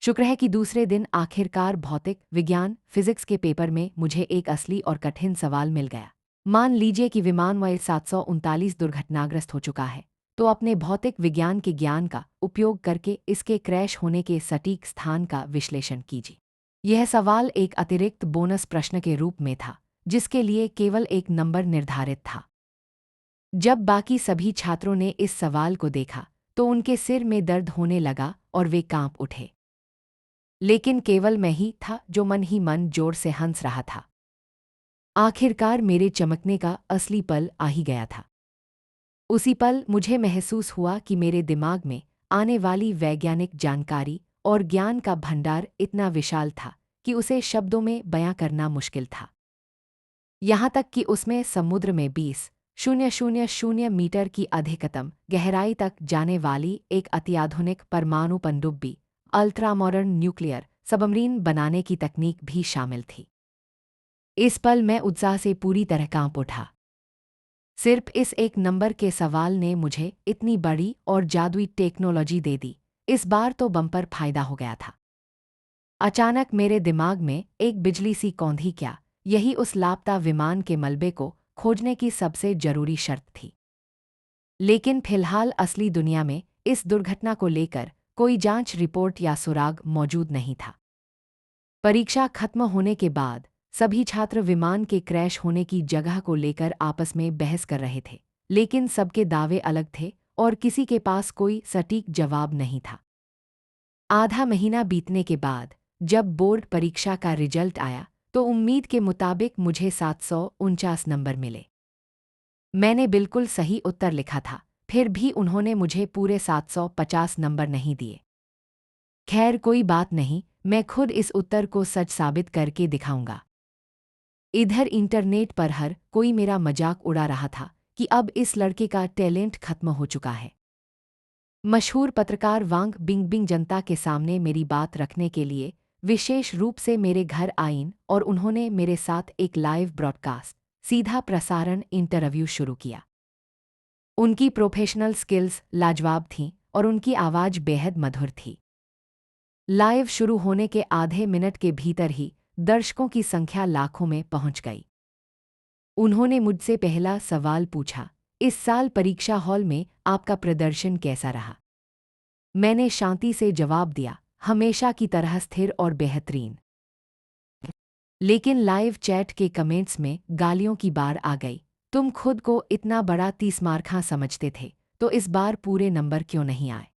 शुक्र है कि दूसरे दिन आखिरकार भौतिक विज्ञान फिजिक्स के पेपर में मुझे एक असली और कठिन सवाल मिल गया। मान लीजिए कि विमान Y739 दुर्घटनाग्रस्त हो चुका है, तो अपने भौतिक विज्ञान के ज्ञान का उपयोग करके इसके क्रैश होने के सटीक स्थान का विश्लेषण कीजिए। यह सवाल एक अतिरिक्त बोनस प्रश्न के रूप में था, जिसके लिए केवल एक नंबर निर्धारित था। जब बाकी सभी छात्रों ने इस सवाल को देखा, तो उनके सिर में दर्द होने लगा और वे कांप उठे। लेकिन केवल मैं ही था जो मन ही मन जोर से हंस रहा था। आखिरकार मेरे चमकने का असली पल आ ही गया था। उसी पल मुझे महसूस हुआ कि मेरे दिमाग में आने वाली वैज्ञानिक जानकारी और ज्ञान का भंडार इतना विशाल था कि उसे शब्दों में बयां करना मुश्किल था। यहाँ तक कि उसमें समुद्र में 20,000 मीटर की अधिकतम गहराई तक जाने वाली एक अत्याधुनिक परमाणु पनडुब्बी अल्ट्रा मॉडर्न न्यूक्लियर सबमरीन बनाने की तकनीक भी शामिल थी। इस पल मैं उत्साह से पूरी तरह कांप उठा। सिर्फ इस एक नंबर के सवाल ने मुझे इतनी बड़ी और जादुई टेक्नोलॉजी दे दी। इस बार तो बम्पर फायदा हो गया था। अचानक मेरे दिमाग में एक बिजली सी कौंधी, क्या यही उस लापता विमान के मलबे को खोजने की सबसे जरूरी शर्त थी? लेकिन फिलहाल असली दुनिया में इस दुर्घटना को लेकर कोई जांच रिपोर्ट या सुराग मौजूद नहीं था। परीक्षा खत्म होने के बाद सभी छात्र विमान के क्रैश होने की जगह को लेकर आपस में बहस कर रहे थे, लेकिन सबके दावे अलग थे और किसी के पास कोई सटीक जवाब नहीं था। आधा महीना बीतने के बाद जब बोर्ड परीक्षा का रिजल्ट आया तो उम्मीद के मुताबिक मुझे 749 नंबर मिले। मैंने बिल्कुल सही उत्तर लिखा था, फिर भी उन्होंने मुझे पूरे 750 नंबर नहीं दिए। खैर कोई बात नहीं, मैं खुद इस उत्तर को सच साबित करके दिखाऊंगा। इधर इंटरनेट पर हर कोई मेरा मजाक उड़ा रहा था कि अब इस लड़के का टैलेंट खत्म हो चुका है। मशहूर पत्रकार वांग बिंगबिंग जनता के सामने मेरी बात रखने के लिए विशेष रूप से मेरे घर आईं और उन्होंने मेरे साथ एक लाइव ब्रॉडकास्ट सीधा प्रसारण इंटरव्यू शुरू किया। उनकी प्रोफेशनल स्किल्स लाजवाब थीं और उनकी आवाज़ बेहद मधुर थी। लाइव शुरू होने के आधे मिनट के भीतर ही दर्शकों की संख्या लाखों में पहुंच गई। उन्होंने मुझसे पहला सवाल पूछा, इस साल परीक्षा हॉल में आपका प्रदर्शन कैसा रहा? मैंने शांति से जवाब दिया, हमेशा की तरह स्थिर और बेहतरीन। लेकिन लाइव चैट के कमेंट्स में गालियों की बाढ़ आ गई। तुम खुद को इतना बड़ा 30 मार्का समझते थे, तो इस बार पूरे नंबर क्यों नहीं आए?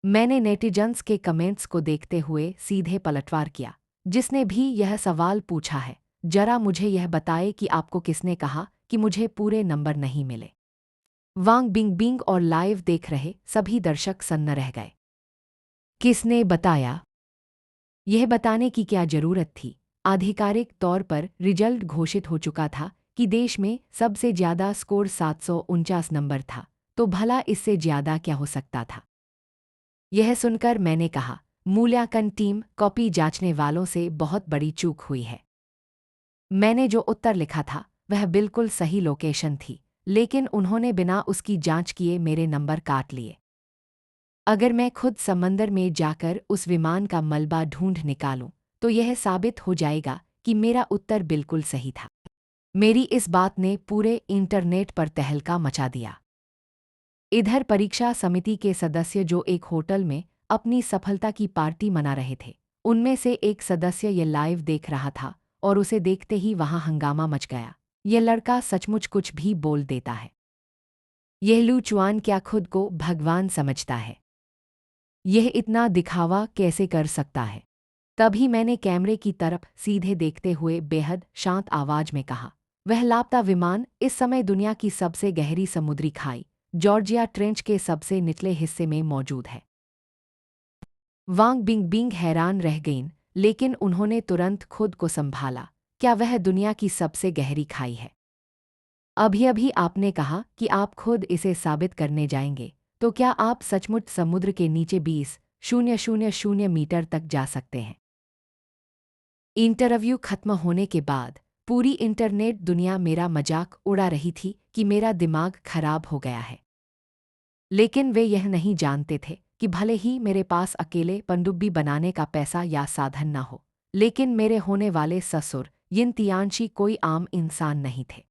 मैंने नेटिजन्स के कमेंट्स को देखते हुए सीधे पलटवार किया, जिसने भी यह सवाल पूछा है, जरा मुझे यह बताए कि आपको किसने कहा कि मुझे पूरे नंबर नहीं मिले। वांग बिंगबिंग और लाइव देख रहे सभी दर्शक सन्न रह गए। किसने बताया? यह बताने की क्या जरूरत थी? आधिकारिक तौर पर रिजल्ट घोषित हो चुका था कि देश में सबसे ज्यादा स्कोर 749 नंबर था, तो भला इससे ज्यादा क्या हो सकता था? यह सुनकर मैंने कहा, मूल्यांकन टीम कॉपी जांचने वालों से बहुत बड़ी चूक हुई है। मैंने जो उत्तर लिखा था वह बिल्कुल सही लोकेशन थी, लेकिन उन्होंने बिना उसकी जांच किए मेरे नंबर काट लिए। अगर मैं खुद समंदर में जाकर उस विमान का मलबा ढूंढ निकालूं, तो यह साबित हो जाएगा कि मेरा उत्तर बिल्कुल सही था। मेरी इस बात ने पूरे इंटरनेट पर तहलका मचा दिया। इधर परीक्षा समिति के सदस्य जो एक होटल में अपनी सफलता की पार्टी मना रहे थे, उनमें से एक सदस्य ये लाइव देख रहा था और उसे देखते ही वहां हंगामा मच गया। यह लड़का सचमुच कुछ भी बोल देता है। यह लूचुआन क्या खुद को भगवान समझता है? यह इतना दिखावा कैसे कर सकता है? तभी मैंने कैमरे की तरफ सीधे देखते हुए बेहद शांत आवाज में कहा, वह लापता विमान इस समय दुनिया की सबसे गहरी समुद्री खाई जॉर्जिया ट्रेंच के सबसे निचले हिस्से में मौजूद है। वांग बिंगबिंग हैरान रह गईं, लेकिन उन्होंने तुरंत खुद को संभाला। क्या वह दुनिया की सबसे गहरी खाई है? अभी अभी आपने कहा कि आप खुद इसे साबित करने जाएंगे, तो क्या आप सचमुच समुद्र के नीचे 20,000 मीटर तक जा सकते हैं? इंटरव्यू खत्म होने के बाद पूरी इंटरनेट दुनिया मेरा मजाक उड़ा रही थी कि मेरा दिमाग खराब हो गया है। लेकिन वे यह नहीं जानते थे कि भले ही मेरे पास अकेले पनडुब्बी बनाने का पैसा या साधन न हो, लेकिन मेरे होने वाले ससुर यिन तियानशी कोई आम इंसान नहीं थे।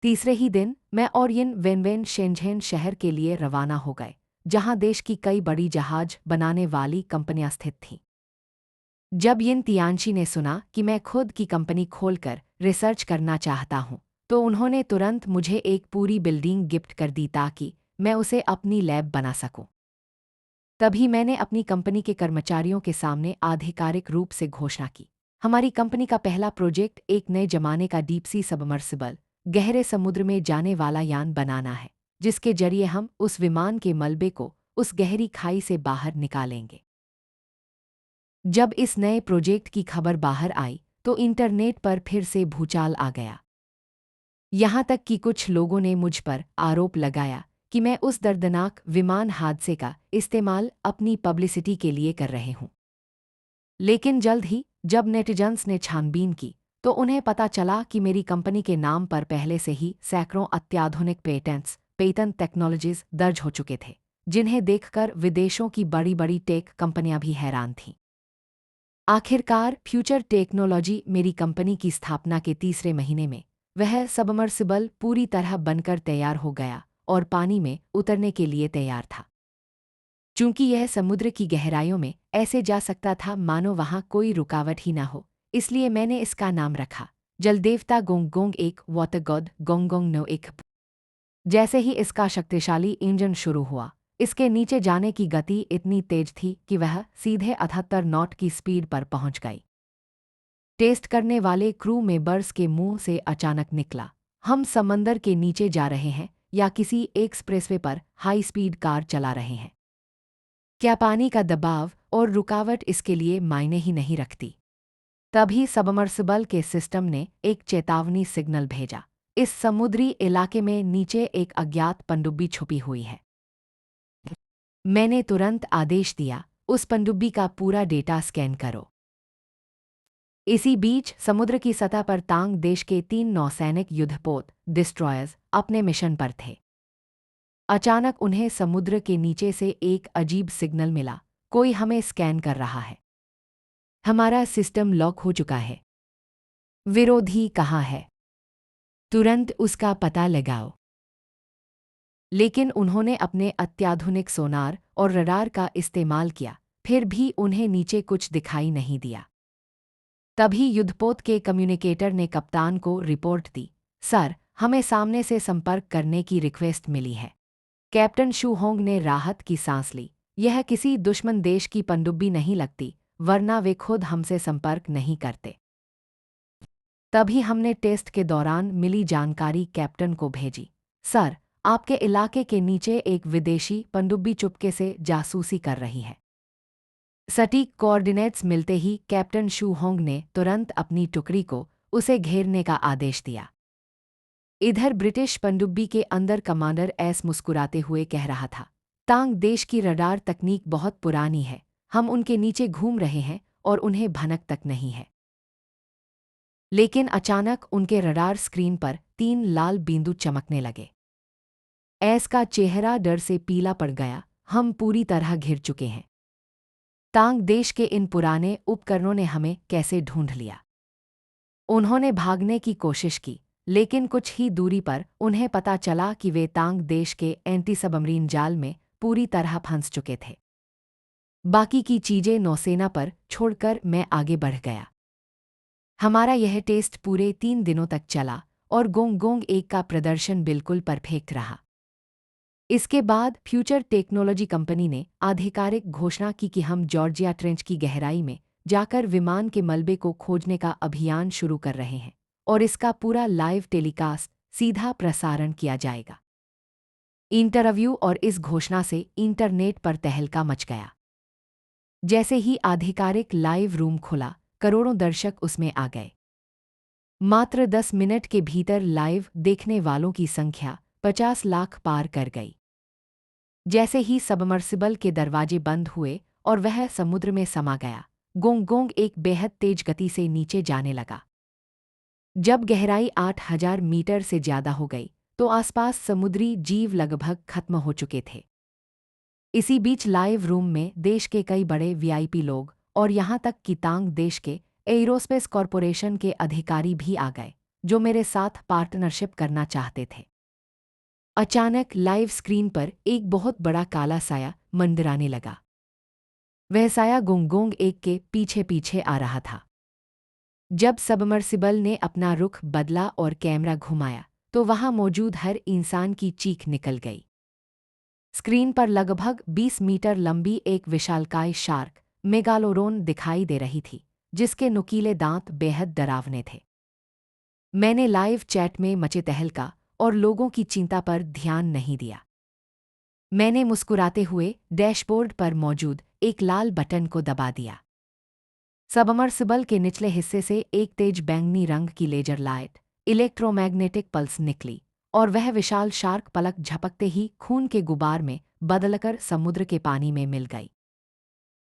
तीसरे ही दिन मैं और यिन वेनवेन शेंझेन शहर के लिए रवाना हो गए, जहां देश की कई बड़ी जहाज बनाने वाली कंपनियां स्थित थीं। जब यिन तियानशी ने सुना कि मैं खुद की कंपनी खोलकर रिसर्च करना चाहता हूं, तो उन्होंने तुरंत मुझे एक पूरी बिल्डिंग गिफ्ट कर दी ताकि मैं उसे अपनी लैब बना सकूं। तभी मैंने अपनी कंपनी के कर्मचारियों के सामने आधिकारिक रूप से घोषणा की, हमारी कंपनी का पहला प्रोजेक्ट एक नए जमाने का डीप सी सबमर्सिबल गहरे समुद्र में जाने वाला यान बनाना है, जिसके जरिए हम उस विमान के मलबे को उस गहरी खाई से बाहर निकालेंगे। जब इस नए प्रोजेक्ट की खबर बाहर आई तो इंटरनेट पर फिर से भूचाल आ गया। यहाँ तक कि कुछ लोगों ने मुझ पर आरोप लगाया कि मैं उस दर्दनाक विमान हादसे का इस्तेमाल अपनी पब्लिसिटी के लिए कर रहे हूँ। लेकिन जल्द ही जब नेटिजन्स ने छानबीन की तो उन्हें पता चला कि मेरी कंपनी के नाम पर पहले से ही सैकड़ों अत्याधुनिक पेटेंट टेक्नोलॉजीज दर्ज हो चुके थे, जिन्हें देखकर विदेशों की बड़ी बड़ी टेक कंपनियां भी हैरान थीं। आखिरकार फ्यूचर टेक्नोलॉजी मेरी कंपनी की स्थापना के तीसरे महीने में वह सबमर्सिबल पूरी तरह बनकर तैयार हो गया और पानी में उतरने के लिए तैयार था। चूंकि यह समुद्र की गहराइयों में ऐसे जा सकता था मानो वहां कोई रुकावट ही ना हो, इसलिए मैंने इसका नाम रखा जलदेवता गोंगगोंग एक वाटर गॉड गोंगगोंग नो एक। जैसे ही इसका शक्तिशाली इंजन शुरू हुआ, इसके नीचे जाने की गति इतनी तेज थी कि वह सीधे 78 नॉट की स्पीड पर पहुंच गई। टेस्ट करने वाले क्रू मेंबर्स के मुंह से अचानक निकला, हम समंदर के नीचे जा रहे हैं या किसी एक्सप्रेसवे पर हाई स्पीड कार चला रहे हैं। क्या पानी का दबाव और रुकावट इसके लिए मायने ही नहीं रखती? तभी सबमर्सिबल के सिस्टम ने एक चेतावनी सिग्नल भेजा। इस समुद्री इलाके में नीचे एक अज्ञात पनडुब्बी छुपी हुई है। मैंने तुरंत आदेश दिया, उस पनडुब्बी का पूरा डेटा स्कैन करो। इसी बीच समुद्र की सतह पर तांग देश के 3 नौसैनिक युद्धपोत डिस्ट्रॉयर्स अपने मिशन पर थे। अचानक उन्हें समुद्र के नीचे से एक अजीब सिग्नल मिला, कोई हमें स्कैन कर रहा है। हमारा सिस्टम लॉक हो चुका है। विरोधी कहाँ है? तुरंत उसका पता लगाओ। लेकिन उन्होंने अपने अत्याधुनिक सोनार और रडार का इस्तेमाल किया, फिर भी उन्हें नीचे कुछ दिखाई नहीं दिया। तभी युद्धपोत के कम्युनिकेटर ने कप्तान को रिपोर्ट दी, सर, हमें सामने से संपर्क करने की रिक्वेस्ट मिली है। कैप्टन शू होंग ने राहत की सांस ली, यह किसी दुश्मन देश की पनडुब्बी नहीं लगती, वरना वे खुद हमसे संपर्क नहीं करते। तभी हमने टेस्ट के दौरान मिली जानकारी कैप्टन को भेजी, सर, आपके इलाके के नीचे एक विदेशी पनडुब्बी चुपके से जासूसी कर रही है। सटीक कोऑर्डिनेट्स मिलते ही कैप्टन शू होंग ने तुरंत अपनी टुकड़ी को उसे घेरने का आदेश दिया। इधर ब्रिटिश पनडुब्बी के अंदर कमांडर एस मुस्कुराते हुए कह रहा था, तांग देश की रडार तकनीक बहुत पुरानी है, हम उनके नीचे घूम रहे हैं और उन्हें भनक तक नहीं है। लेकिन अचानक उनके रडार स्क्रीन पर 3 लाल बिंदु चमकने लगे। एस का चेहरा डर से पीला पड़ गया, हम पूरी तरह घिर चुके हैं। तांग देश के इन पुराने उपकरणों ने हमें कैसे ढूंढ लिया? उन्होंने भागने की कोशिश की, लेकिन कुछ ही दूरी पर उन्हें पता चला कि वे तांग देश के एंटी सबमरीन जाल में पूरी तरह फंस चुके थे। बाकी की चीजें नौसेना पर छोड़कर मैं आगे बढ़ गया। हमारा यह टेस्ट पूरे 3 दिनों तक चला और गोंग गोंग 1 का प्रदर्शन बिल्कुल परफेक्ट रहा। इसके बाद फ्यूचर टेक्नोलॉजी कंपनी ने आधिकारिक घोषणा की कि हम जॉर्जिया ट्रेंच की गहराई में जाकर विमान के मलबे को खोजने का अभियान शुरू कर रहे हैं और इसका पूरा लाइव टेलीकास्ट सीधा प्रसारण किया जाएगा। इंटरव्यू और इस घोषणा से इंटरनेट पर तहलका मच गया। जैसे ही आधिकारिक लाइव रूम खुला, करोड़ों दर्शक उसमें आ गए। मात्र 10 मिनट के भीतर लाइव देखने वालों की संख्या 50 लाख पार कर गई। जैसे ही सबमर्सिबल के दरवाजे बंद हुए और वह समुद्र में समा गया, गोंग गोंग एक बेहद तेज गति से नीचे जाने लगा। जब गहराई 8000 मीटर से ज्यादा हो गई, तो आसपास समुद्री जीव लगभग खत्म हो चुके थे। इसी बीच लाइव रूम में देश के कई बड़े वीआईपी लोग और यहां तक कि तांग देश के एयरोस्पेस कॉरपोरेशन के अधिकारी भी आ गए, जो मेरे साथ पार्टनरशिप करना चाहते थे। अचानक लाइव स्क्रीन पर एक बहुत बड़ा काला साया मंडराने लगा। वह साया गोंग गोंग 1 के पीछे पीछे आ रहा था। जब सबमर्सिबल ने अपना रुख बदला और कैमरा घुमाया, तो वहां मौजूद हर इंसान की चीख निकल गई। स्क्रीन पर लगभग 20 मीटर लंबी एक विशालकाय शार्क मेगालोरोन दिखाई दे रही थी, जिसके नुकीले दांत बेहद डरावने थे। मैंने लाइव चैट में मचे तहलका और लोगों की चिंता पर ध्यान नहीं दिया। मैंने मुस्कुराते हुए डैशबोर्ड पर मौजूद एक लाल बटन को दबा दिया। सबमर्सिबल के निचले हिस्से से एक तेज बैंगनी रंग की लेजर लाइट, इलेक्ट्रोमैग्नेटिक पल्स निकली और वह विशाल शार्क पलक झपकते ही खून के गुबार में बदलकर समुद्र के पानी में मिल गई।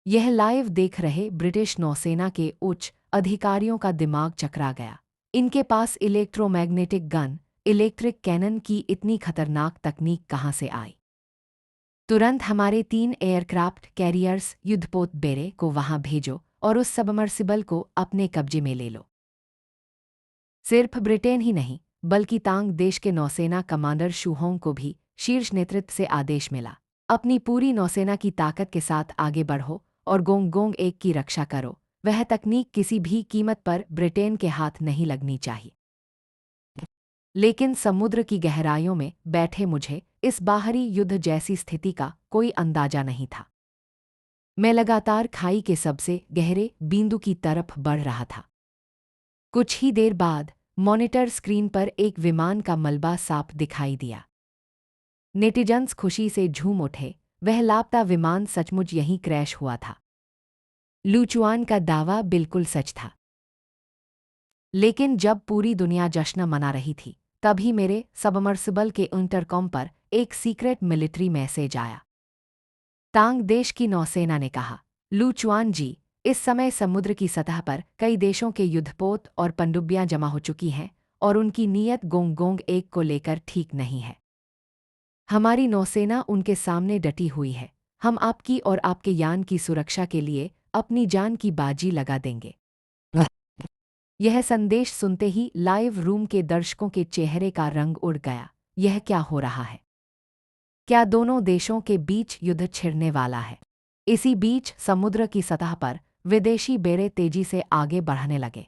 यह लाइव देख रहे ब्रिटिश नौसेना के उच्च अधिकारियों का दिमाग चकरा गया। इनके पास इलेक्ट्रोमैग्नेटिक गन, इलेक्ट्रिक कैनन की इतनी खतरनाक तकनीक कहाँ से आई? तुरंत हमारे 3 एयरक्राफ्ट कैरियर्स युद्धपोत बेरे को वहां भेजो और उस सबमर्सिबल को अपने कब्जे में ले लो। सिर्फ ब्रिटेन ही नहीं, बल्कि तांग देश के नौसेना कमांडर शू होंग को भी शीर्ष नेतृत्व से आदेश मिला, अपनी पूरी नौसेना की ताकत के साथ आगे बढ़ो और गोंग गोंग 1 की रक्षा करो। वह तकनीक किसी भी कीमत पर ब्रिटेन के हाथ नहीं लगनी चाहिए। लेकिन समुद्र की गहराइयों में बैठे मुझे इस बाहरी युद्ध जैसी स्थिति का कोई अंदाजा नहीं था। मैं लगातार खाई के सबसे गहरे बिंदु की तरफ बढ़ रहा था। कुछ ही देर बाद मॉनिटर स्क्रीन पर एक विमान का मलबा साफ दिखाई दिया। नेटिजन्स खुशी से झूम उठे, वह लापता विमान सचमुच यहीं क्रैश हुआ था। लूचुआन का दावा बिल्कुल सच था। लेकिन जब पूरी दुनिया जश्न मना रही थी, तभी मेरे सबमर्सिबल के इंटरकॉम पर एक सीक्रेट मिलिट्री मैसेज आया। तांग देश की नौसेना ने कहा, लूचुआन जी, इस समय समुद्र की सतह पर कई देशों के युद्धपोत और पनडुब्बियां जमा हो चुकी हैं और उनकी नीयत गोंग एक को लेकर ठीक नहीं है। हमारी नौसेना उनके सामने डटी हुई है। हम आपकी और आपके यान की सुरक्षा के लिए अपनी जान की बाजी लगा देंगे। यह संदेश सुनते ही लाइव रूम के दर्शकों के चेहरे का रंग उड़ गया। यह क्या हो रहा है? क्या दोनों देशों के बीच युद्ध छिड़ने वाला है? इसी बीच समुद्र की सतह पर विदेशी बेड़े तेजी से आगे बढ़ने लगे।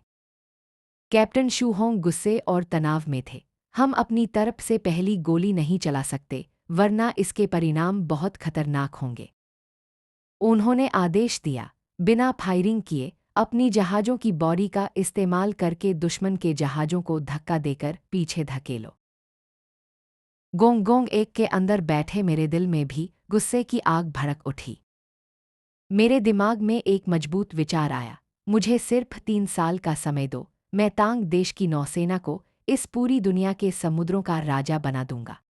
कैप्टन शूहोंग गुस्से और तनाव में थे। हम अपनी तरफ से पहली गोली नहीं चला सकते, वरना इसके परिणाम बहुत खतरनाक होंगे। उन्होंने आदेश दिया, बिना फायरिंग किए अपनी जहाज़ों की बॉडी का इस्तेमाल करके दुश्मन के जहाज़ों को धक्का देकर पीछे धकेलो। गोंग एक के अंदर बैठे मेरे दिल में भी गुस्से की आग भड़क उठी। मेरे दिमाग में एक मजबूत विचार आया, मुझे सिर्फ 3 साल का समय दो, मैं तांग देश की नौसेना को इस पूरी दुनिया के समुद्रों का राजा बना दूंगा।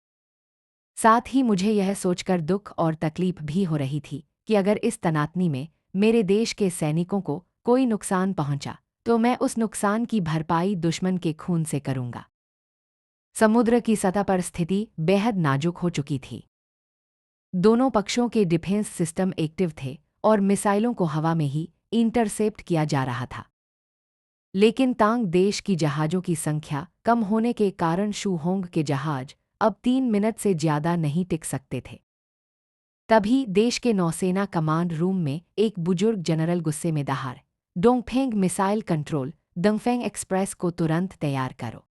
साथ ही मुझे यह सोचकर दुख और तकलीफ भी हो रही थी कि अगर इस तनातनी में मेरे देश के सैनिकों को कोई नुकसान पहुंचा, तो मैं उस नुकसान की भरपाई दुश्मन के खून से करूंगा। समुद्र की सतह पर स्थिति बेहद नाजुक हो चुकी थी। दोनों पक्षों के डिफेंस सिस्टम एक्टिव थे और मिसाइलों को हवा में ही इंटरसेप्ट किया जा रहा था। लेकिन तांग देश की जहाज़ों की संख्या कम होने के कारण शूहोंग के जहाज अब 3 मिनट से ज्यादा नहीं टिक सकते थे। तभी देश के नौसेना कमांड रूम में एक बुजुर्ग जनरल गुस्से में दहाड़, डोंगफेंग मिसाइल कंट्रोल, डंगफेंग एक्सप्रेस को तुरंत तैयार करो।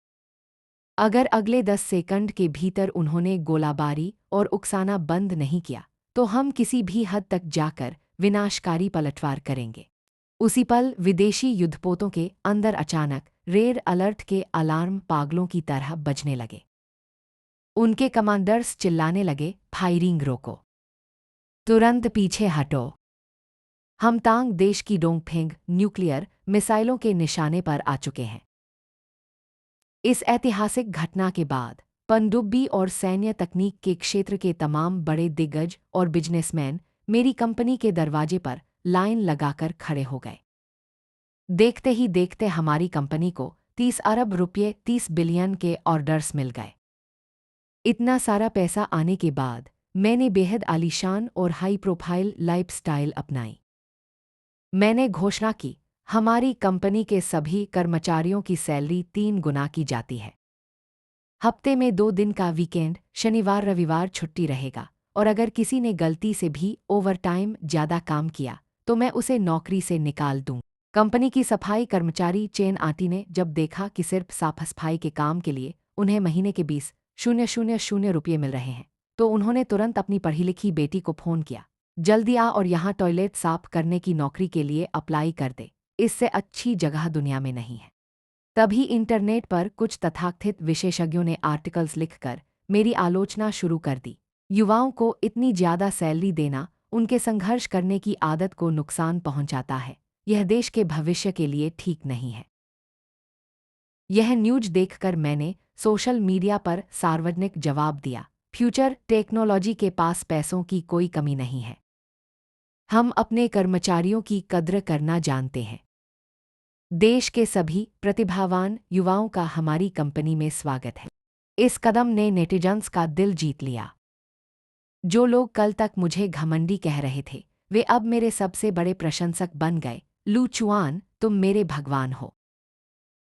अगर अगले 10 सेकंड के भीतर उन्होंने गोलाबारी और उकसाना बंद नहीं किया, तो हम किसी भी हद तक जाकर विनाशकारी पलटवार करेंगे। उसी पल विदेशी युद्धपोतों के अंदर अचानक रेड अलर्ट के अलार्म पागलों की तरह बजने लगे। उनके कमांडर्स चिल्लाने लगे, फायरिंग रोको, तुरंत पीछे हटो। हम तांग देश की डोंगफेंग न्यूक्लियर मिसाइलों के निशाने पर आ चुके हैं। इस ऐतिहासिक घटना के बाद पनडुब्बी और सैन्य तकनीक के क्षेत्र के तमाम बड़े दिग्गज और बिजनेसमैन मेरी कंपनी के दरवाजे पर लाइन लगाकर खड़े हो गए। देखते ही देखते हमारी कंपनी को 30 अरब रुपये 30 बिलियन के ऑर्डर्स मिल गए। इतना सारा पैसा आने के बाद मैंने बेहद आलीशान और हाई प्रोफाइल लाइफस्टाइल अपनाई। मैंने घोषणा की, हमारी कंपनी के सभी कर्मचारियों की सैलरी 3 गुना की जाती है। हफ्ते में 2 दिन का वीकेंड, शनिवार रविवार छुट्टी रहेगा, और अगर किसी ने गलती से भी ओवरटाइम ज़्यादा काम किया तो मैं उसे नौकरी से निकाल दूं। कंपनी की सफाई कर्मचारी चेन आंटी ने जब देखा कि सिर्फ साफ सफाई के काम के लिए उन्हें महीने के 20,000 रुपये मिल रहे हैं, तो उन्होंने तुरंत अपनी पढ़ी लिखी बेटी को फ़ोन किया, जल्दी आ और यहाँ टॉयलेट साफ करने की नौकरी के लिए अप्लाई कर दे, इससे अच्छी जगह दुनिया में नहीं है। तभी इंटरनेट पर कुछ तथाकथित विशेषज्ञों ने आर्टिकल्स लिखकर मेरी आलोचना शुरू कर दी। युवाओं को इतनी ज़्यादा सैलरी देना उनके संघर्ष करने की आदत को नुकसान पहुंचाता है, यह देश के भविष्य के लिए ठीक नहीं है। यह न्यूज़ देखकर मैंने सोशल मीडिया पर सार्वजनिक जवाब दिया, फ्यूचर टेक्नोलॉजी के पास पैसों की कोई कमी नहीं है। हम अपने कर्मचारियों की कद्र करना जानते हैं। देश के सभी प्रतिभावान युवाओं का हमारी कंपनी में स्वागत है। इस कदम ने नेटिजन्स का दिल जीत लिया। जो लोग कल तक मुझे घमंडी कह रहे थे, वे अब मेरे सबसे बड़े प्रशंसक बन गए। लूचुआन, तुम मेरे भगवान हो।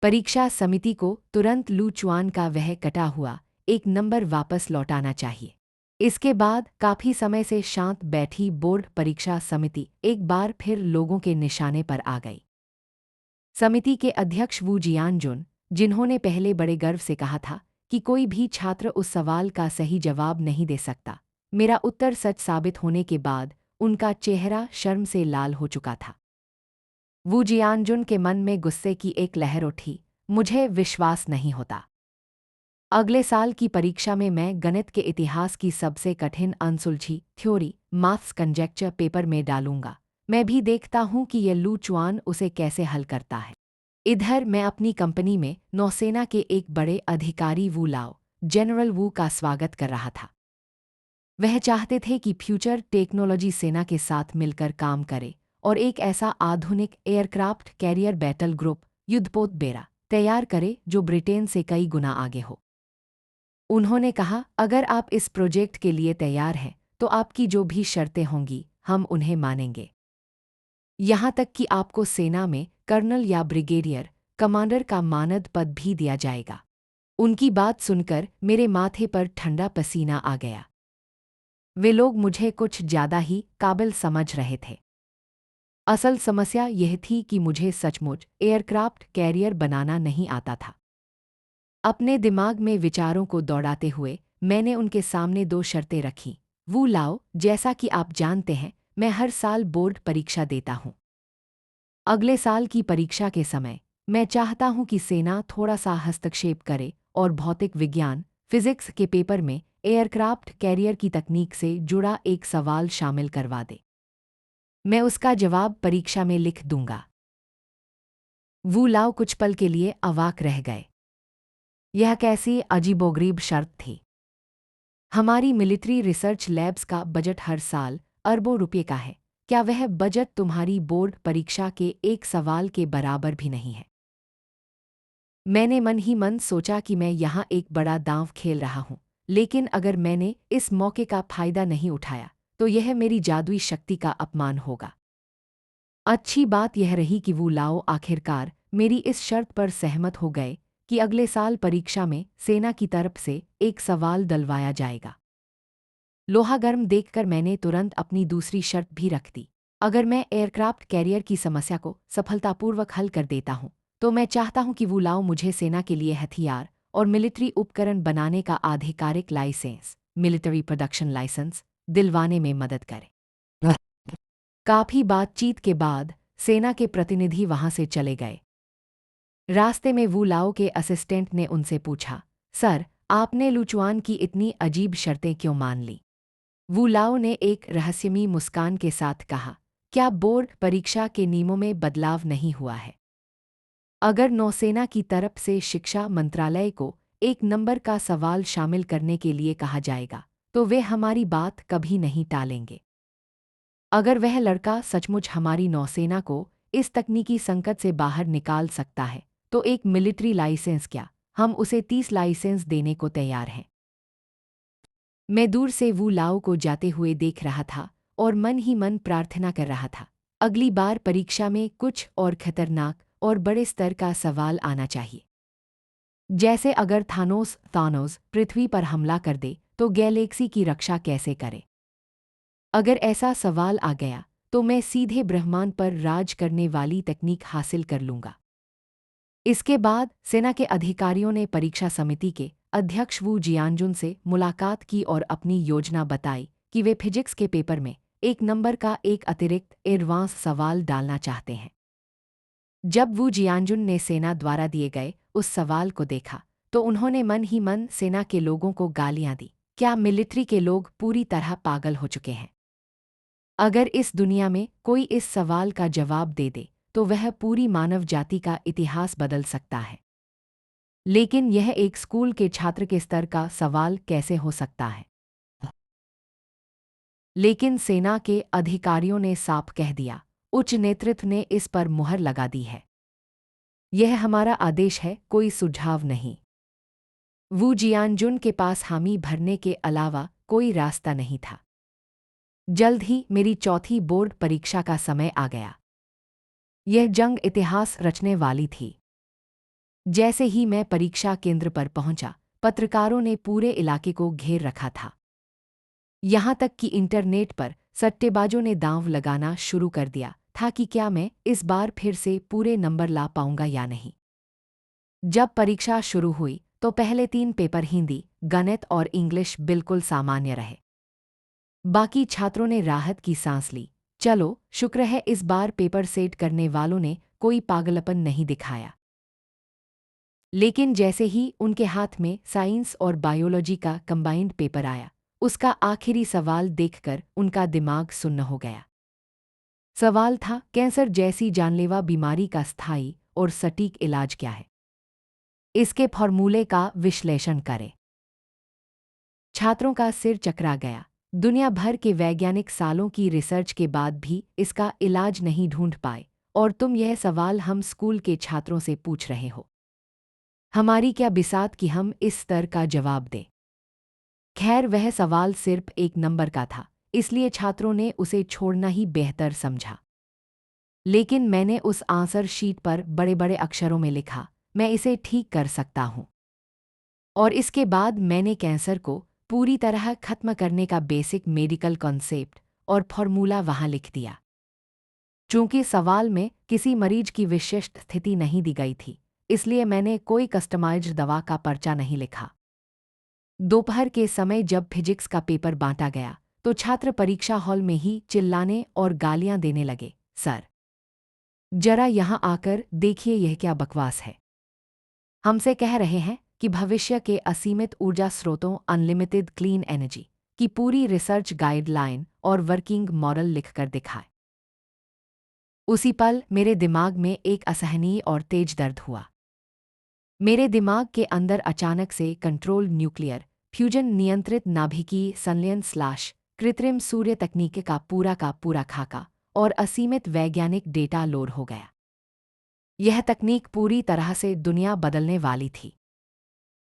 परीक्षा समिति को तुरंत लूचुआन का वह कटा हुआ एक नंबर वापस लौटाना चाहिए। इसके बाद काफी समय से शांत बैठी बोर्ड परीक्षा समिति एक बार फिर लोगों के निशाने पर आ गई। समिति के अध्यक्ष वू जियानजुन, जिन्होंने पहले बड़े गर्व से कहा था कि कोई भी छात्र उस सवाल का सही जवाब नहीं दे सकता। मेरा उत्तर सच साबित होने के बाद उनका चेहरा शर्म से लाल हो चुका था। वू जियानजुन के मन में गुस्से की एक लहर उठी। मुझे विश्वास नहीं होता। अगले साल की परीक्षा में मैं गणित के इतिहास की सबसे कठिन अनसुलझी थ्योरी माथ्स कंजेक्चर पेपर में डालूंगा। मैं भी देखता हूं कि ये लू चुआन उसे कैसे हल करता है। इधर मैं अपनी कंपनी में नौसेना के एक बड़े अधिकारी वू लाओ, जनरल वू का स्वागत कर रहा था। वह चाहते थे कि फ्यूचर टेक्नोलॉजी सेना के साथ मिलकर काम करे और एक ऐसा आधुनिक एयरक्राफ्ट कैरियर बैटल ग्रुप युद्धपोत बेड़ा तैयार करे जो ब्रिटेन से कई गुना आगे हो। उन्होंने कहा, अगर आप इस प्रोजेक्ट के लिए तैयार हैं तो आपकी जो भी शर्तें होंगी हम उन्हें मानेंगे। यहाँ तक कि आपको सेना में कर्नल या ब्रिगेडियर कमांडर का मानद पद भी दिया जाएगा। उनकी बात सुनकर मेरे माथे पर ठंडा पसीना आ गया। वे लोग मुझे कुछ ज्यादा ही काबिल समझ रहे थे। असल समस्या यह थी कि मुझे सचमुच एयरक्राफ्ट कैरियर बनाना नहीं आता था। अपने दिमाग में विचारों को दौड़ाते हुए मैंने उनके सामने 2 शर्तें रखीं। वू लाओ, जैसा कि आप जानते हैं मैं हर साल बोर्ड परीक्षा देता हूँ। अगले साल की परीक्षा के समय मैं चाहता हूँ कि सेना थोड़ा सा हस्तक्षेप करे और भौतिक विज्ञान फिजिक्स के पेपर में एयरक्राफ्ट कैरियर की तकनीक से जुड़ा एक सवाल शामिल करवा दे। मैं उसका जवाब परीक्षा में लिख दूंगा। वू लाओ कुछ पल के लिए अवाक रह गए। यह कैसी अजीबोगरीब शर्त थी। हमारी मिलिट्री रिसर्च लैब्स का बजट हर साल अरबों रुपये का है। क्या वह बजट तुम्हारी बोर्ड परीक्षा के एक सवाल के बराबर भी नहीं है? मैंने मन ही मन सोचा कि मैं यहाँ एक बड़ा दांव खेल रहा हूँ, लेकिन अगर मैंने इस मौके का फायदा नहीं उठाया तो यह मेरी जादुई शक्ति का अपमान होगा। अच्छी बात यह रही कि वू लाओ आखिरकार मेरी इस शर्त पर सहमत हो गए कि अगले साल परीक्षा में सेना की तरफ से एक सवाल डलवाया जाएगा। लोहा गर्म देखकर मैंने तुरंत अपनी दूसरी शर्त भी रख दी। अगर मैं एयरक्राफ्ट कैरियर की समस्या को सफलतापूर्वक हल कर देता हूँ तो मैं चाहता हूँ कि वू लाओ मुझे सेना के लिए हथियार और मिलिट्री उपकरण बनाने का आधिकारिक लाइसेंस, मिलिट्री प्रोडक्शन लाइसेंस, दिलवाने में मदद करे। काफी बातचीत के बाद सेना के प्रतिनिधि वहां से चले गए। रास्ते में वू लाओ के असिस्टेंट ने उनसे पूछा, सर, आपने लू चुआन की इतनी अजीब शर्तें क्यों मान ली? वू लाओ ने एक रहस्यमयी मुस्कान के साथ कहा, क्या बोर्ड परीक्षा के नियमों में बदलाव नहीं हुआ है? अगर नौसेना की तरफ से शिक्षा मंत्रालय को एक नंबर का सवाल शामिल करने के लिए कहा जाएगा तो वे हमारी बात कभी नहीं टालेंगे। अगर वह लड़का सचमुच हमारी नौसेना को इस तकनीकी संकट से बाहर निकाल सकता है तो एक मिलिट्री लाइसेंस क्या, हम उसे 30 लाइसेंस देने को तैयार हैं। मैं दूर से वू लाओ को जाते हुए देख रहा था और मन ही मन प्रार्थना कर रहा था, अगली बार परीक्षा में कुछ और खतरनाक और बड़े स्तर का सवाल आना चाहिए। जैसे अगर थानोस पृथ्वी पर हमला कर दे तो गैलेक्सी की रक्षा कैसे करे? अगर ऐसा सवाल आ गया तो मैं सीधे ब्रह्मांड पर राज करने वाली तकनीक हासिल कर लूंगा। इसके बाद सेना के अधिकारियों ने परीक्षा समिति के अध्यक्ष वू जियानजुन से मुलाकात की और अपनी योजना बताई कि वे फिजिक्स के पेपर में एक नंबर का एक अतिरिक्त एडवांस सवाल डालना चाहते हैं। जब वू जियानजुन ने सेना द्वारा दिए गए उस सवाल को देखा तो उन्होंने मन ही मन सेना के लोगों को गालियां दी। क्या मिलिट्री के लोग पूरी तरह पागल हो चुके हैं? अगर इस दुनिया में कोई इस सवाल का जवाब दे दे तो वह पूरी मानव जाति का इतिहास बदल सकता है। लेकिन यह एक स्कूल के छात्र के स्तर का सवाल कैसे हो सकता है? लेकिन सेना के अधिकारियों ने साफ कह दिया, उच्च नेतृत्व ने इस पर मुहर लगा दी है। यह हमारा आदेश है, कोई सुझाव नहीं। वू जियानजुन के पास हामी भरने के अलावा कोई रास्ता नहीं था। जल्द ही मेरी चौथी बोर्ड परीक्षा का समय आ गया। यह जंग इतिहास रचने वाली थी। जैसे ही मैं परीक्षा केंद्र पर पहुंचा, पत्रकारों ने पूरे इलाके को घेर रखा था। यहाँ तक कि इंटरनेट पर सट्टेबाजों ने दांव लगाना शुरू कर दिया था कि क्या मैं इस बार फिर से पूरे नंबर ला पाऊंगा या नहीं। जब परीक्षा शुरू हुई तो पहले 3 पेपर हिंदी, गणित और इंग्लिश बिल्कुल सामान्य रहे। बाकी छात्रों ने राहत की सांस ली। चलो, शुक्र है इस बार पेपर सेट करने वालों ने कोई पागलपन नहीं दिखाया। लेकिन जैसे ही उनके हाथ में साइंस और बायोलॉजी का कंबाइंड पेपर आया, उसका आखिरी सवाल देखकर उनका दिमाग सुन्न हो गया। सवाल था, कैंसर जैसी जानलेवा बीमारी का स्थायी और सटीक इलाज क्या है? इसके फॉर्मूले का विश्लेषण करें। छात्रों का सिर चकरा गया। दुनिया भर के वैज्ञानिक सालों की रिसर्च के बाद भी इसका इलाज नहीं ढूंढ पाए, और तुम यह सवाल हम स्कूल के छात्रों से पूछ रहे हो। हमारी क्या बिसात कि हम इस स्तर का जवाब दें। खैर, वह सवाल सिर्फ एक नंबर का था, इसलिए छात्रों ने उसे छोड़ना ही बेहतर समझा। लेकिन मैंने उस आंसर शीट पर बड़े बड़े अक्षरों में लिखा, मैं इसे ठीक कर सकता हूँ। और इसके बाद मैंने कैंसर को पूरी तरह खत्म करने का बेसिक मेडिकल कॉन्सेप्ट और फॉर्मूला वहाँ लिख दिया। चूंकि सवाल में किसी मरीज की विशिष्ट स्थिति नहीं दी गई थी, इसलिए मैंने कोई कस्टमाइज्ड दवा का पर्चा नहीं लिखा। दोपहर के समय जब फिजिक्स का पेपर बांटा गया, तो छात्र परीक्षा हॉल में ही चिल्लाने और गालियां देने लगे, सर, जरा यहाँ आकर देखिए, यह क्या बकवास है। हमसे कह रहे हैं कि भविष्य के असीमित ऊर्जा स्रोतों अनलिमिटेड क्लीन एनर्जी की पूरी रिसर्च गाइडलाइन और वर्किंग मॉडल लिखकर दिखाए। उसी पल मेरे दिमाग में एक असहनीय और तेज दर्द हुआ। मेरे दिमाग के अंदर अचानक से कंट्रोल न्यूक्लियर फ्यूजन नियंत्रित नाभिकीय संलयन / कृत्रिम सूर्य तकनीक का पूरा खाका और असीमित वैज्ञानिक डेटा लोड हो गया। यह तकनीक पूरी तरह से दुनिया बदलने वाली थी।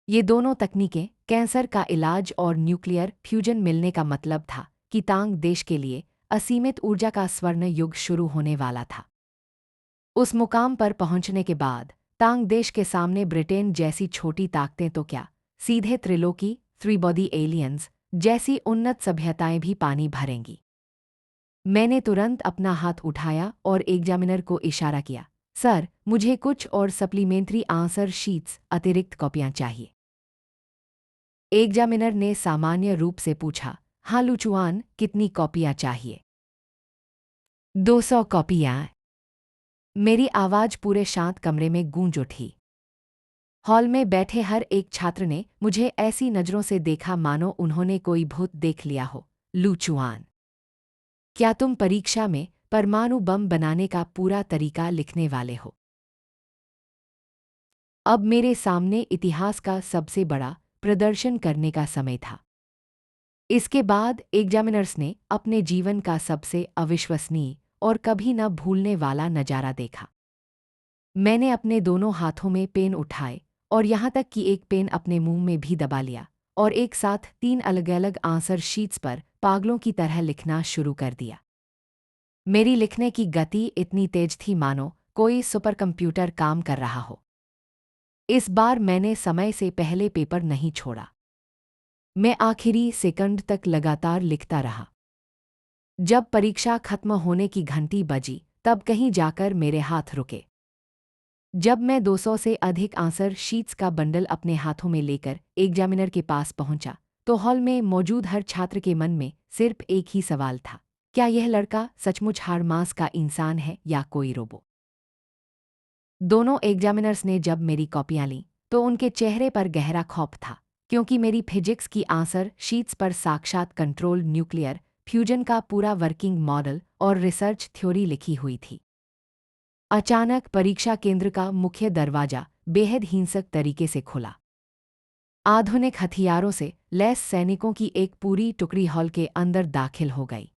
ये दोनों तकनीकें, कैंसर का इलाज और न्यूक्लियर फ्यूजन मिलने का मतलब था कि तांग देश के लिए असीमित ऊर्जा का स्वर्ण युग शुरू होने वाला था। उस मुकाम पर पहुंचने के बाद तांग देश के सामने ब्रिटेन जैसी छोटी ताकतें तो क्या, सीधे त्रिलोकी 3 बॉडी एलियंस जैसी उन्नत सभ्यताएं भी पानी भरेंगी। मैंने तुरंत अपना हाथ उठाया और एग्जामिनर को इशारा किया, सर, मुझे कुछ और सप्लीमेंट्री आंसर शीट्स, अतिरिक्त कॉपियां चाहिए। एग्जामिनर ने सामान्य रूप से पूछा, हाँ लुचुआन, कितनी कॉपियां चाहिए? 200 कॉपियां। मेरी आवाज पूरे शांत कमरे में गूंज उठी। हॉल में बैठे हर एक छात्र ने मुझे ऐसी नज़रों से देखा मानो उन्होंने कोई भूत देख लिया हो। लुचुआन, क्या तुम परीक्षा में परमाणु बम बनाने का पूरा तरीका लिखने वाले हो? अब मेरे सामने इतिहास का सबसे बड़ा प्रदर्शन करने का समय था। इसके बाद एग्जामिनर्स ने अपने जीवन का सबसे अविश्वसनीय और कभी न भूलने वाला नज़ारा देखा। मैंने अपने दोनों हाथों में पेन उठाए और यहाँ तक कि एक पेन अपने मुंह में भी दबा लिया और एक साथ 3 अलग-अलग आंसर शीट्स पर पागलों की तरह लिखना शुरू कर दिया। मेरी लिखने की गति इतनी तेज थी मानो कोई सुपरकंप्यूटर काम कर रहा हो। इस बार मैंने समय से पहले पेपर नहीं छोड़ा। मैं आखिरी सेकंड तक लगातार लिखता रहा। जब परीक्षा खत्म होने की घंटी बजी, तब कहीं जाकर मेरे हाथ रुके। जब मैं 200 से अधिक आंसर शीट्स का बंडल अपने हाथों में लेकर एग्जामिनर के पास पहुंचा, तो हॉल में मौजूद हर छात्र के मन में सिर्फ एक ही सवाल था, क्या यह लड़का सचमुच हाड़मास का इंसान है या कोई रोबो? दोनों एग्जामिनर्स ने जब मेरी कॉपियां लीं, तो उनके चेहरे पर गहरा खौफ था, क्योंकि मेरी फिजिक्स की आंसर शीट्स पर साक्षात कंट्रोल न्यूक्लियर फ्यूजन का पूरा वर्किंग मॉडल और रिसर्च थ्योरी लिखी हुई थी। अचानक परीक्षा केंद्र का मुख्य दरवाजा बेहद हिंसक तरीके से खुला। आधुनिक हथियारों से लैस सैनिकों की एक पूरी टुकड़ी हॉल के अंदर दाखिल हो गई।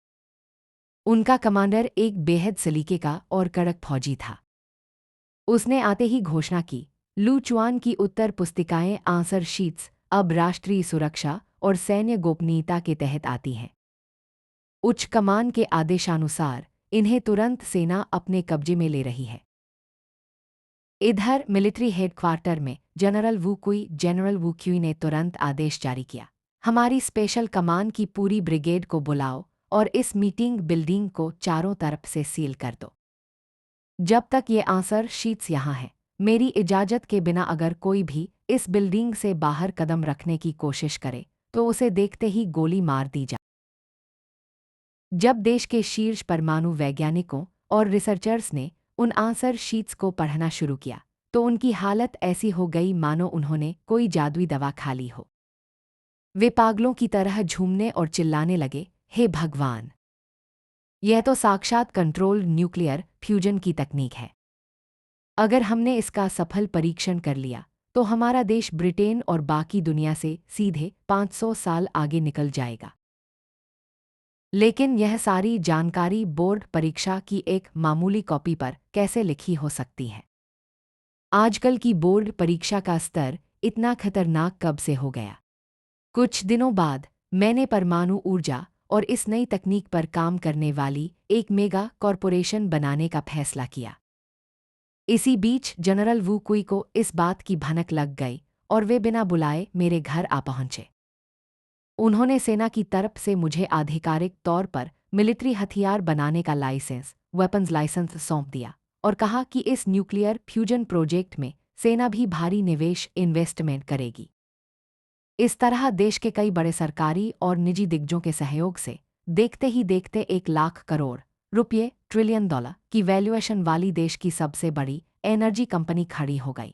उनका कमांडर एक बेहद सलीके और कड़क फौजी था। उसने आते ही घोषणा की, लुचुआन की उत्तर पुस्तिकाएं आंसर शीट्स अब राष्ट्रीय सुरक्षा और सैन्य गोपनीयता के तहत आती हैं। उच्च कमान के आदेशानुसार इन्हें तुरंत सेना अपने कब्जे में ले रही है। इधर मिलिट्री हेडक्वार्टर में जनरल वू क्युई ने तुरंत आदेश जारी किया, हमारी स्पेशल कमान की पूरी ब्रिगेड को बुलाओ और इस मीटिंग बिल्डिंग को चारों तरफ से सील कर दो। जब तक ये आंसर शीट्स यहाँ हैं, मेरी इजाज़त के बिना अगर कोई भी इस बिल्डिंग से बाहर कदम रखने की कोशिश करे तो उसे देखते ही गोली मार दी जाए। जब देश के शीर्ष परमाणु वैज्ञानिकों और रिसर्चर्स ने उन आंसर शीट्स को पढ़ना शुरू किया तो उनकी हालत ऐसी हो गई मानो उन्होंने कोई जादुई दवा खा ली हो। वे पागलों की तरह झूमने और चिल्लाने लगे, हे भगवान! यह तो साक्षात कंट्रोल्ड न्यूक्लियर फ्यूजन की तकनीक है। अगर हमने इसका सफल परीक्षण कर लिया तो हमारा देश ब्रिटेन और बाकी दुनिया से सीधे 500 साल आगे निकल जाएगा। लेकिन यह सारी जानकारी बोर्ड परीक्षा की एक मामूली कॉपी पर कैसे लिखी हो सकती है? आजकल की बोर्ड परीक्षा का स्तर इतना खतरनाक कब से हो गया? कुछ दिनों बाद मैंने परमाणु ऊर्जा और इस नई तकनीक पर काम करने वाली एक मेगा कॉरपोरेशन बनाने का फैसला किया। इसी बीच जनरल वू कुई को इस बात की भनक लग गई और वे बिना बुलाए मेरे घर आ पहुंचे। उन्होंने सेना की तरफ से मुझे आधिकारिक तौर पर मिलिट्री हथियार बनाने का वेपन्स लाइसेंस सौंप दिया और कहा कि इस न्यूक्लियर फ्यूजन प्रोजेक्ट में सेना भी भारी निवेश इन्वेस्टमेंट करेगी। इस तरह देश के कई बड़े सरकारी और निजी दिग्गजों के सहयोग से देखते ही देखते 1 लाख करोड़ रुपये ट्रिलियन डॉलर की वैल्यूएशन वाली देश की सबसे बड़ी एनर्जी कंपनी खड़ी हो गई।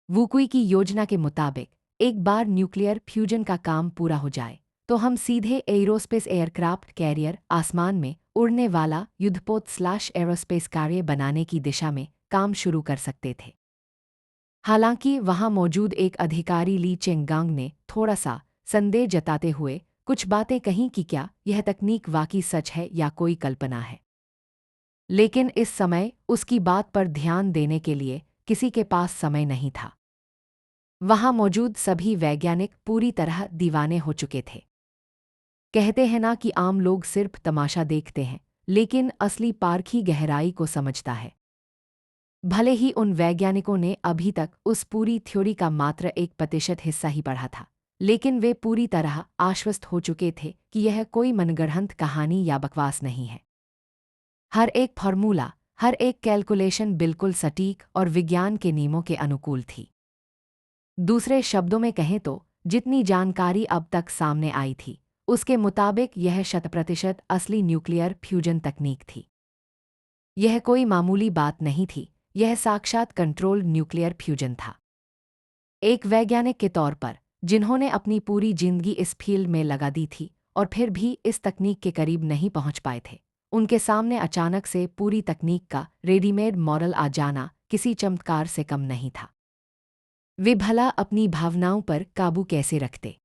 वुकुई की योजना के मुताबिक एक बार न्यूक्लियर फ्यूजन का काम पूरा हो जाए तो हम सीधे एरोस्पेस एयरक्राफ्ट कैरियर आसमान में उड़ने वाला युद्धपोत/एरोस्पेस कार्य बनाने की दिशा में काम शुरू कर सकते थे। हालांकि वहां मौजूद एक अधिकारी ली चेंगांग ने थोड़ा सा संदेह जताते हुए कुछ बातें कहीं कि क्या यह तकनीक वाकई सच है या कोई कल्पना है। लेकिन इस समय उसकी बात पर ध्यान देने के लिए किसी के पास समय नहीं था। वहां मौजूद सभी वैज्ञानिक पूरी तरह दीवाने हो चुके थे। कहते हैं ना कि आम लोग सिर्फ तमाशा देखते हैं, लेकिन असली पारखी गहराई को समझता है। भले ही उन वैज्ञानिकों ने अभी तक उस पूरी थ्योरी का मात्र 1% हिस्सा ही पढ़ा था, लेकिन वे पूरी तरह आश्वस्त हो चुके थे कि यह कोई मनगढ़ंत कहानी या बकवास नहीं है। हर एक फॉर्मूला, हर एक कैलकुलेशन बिल्कुल सटीक और विज्ञान के नियमों के अनुकूल थी। दूसरे शब्दों में कहें तो जितनी जानकारी अब तक सामने आई थी, उसके मुताबिक यह 100% असली न्यूक्लियर फ्यूजन तकनीक थी। यह कोई मामूली बात नहीं थी, यह साक्षात कंट्रोल्ड न्यूक्लियर फ्यूजन था। एक वैज्ञानिक के तौर पर, जिन्होंने अपनी पूरी जिंदगी इस फील्ड में लगा दी थी और फिर भी इस तकनीक के करीब नहीं पहुंच पाए थे, उनके सामने अचानक से पूरी तकनीक का रेडीमेड मॉडल आ जाना किसी चमत्कार से कम नहीं था। वे भला अपनी भावनाओं पर काबू कैसे रखते?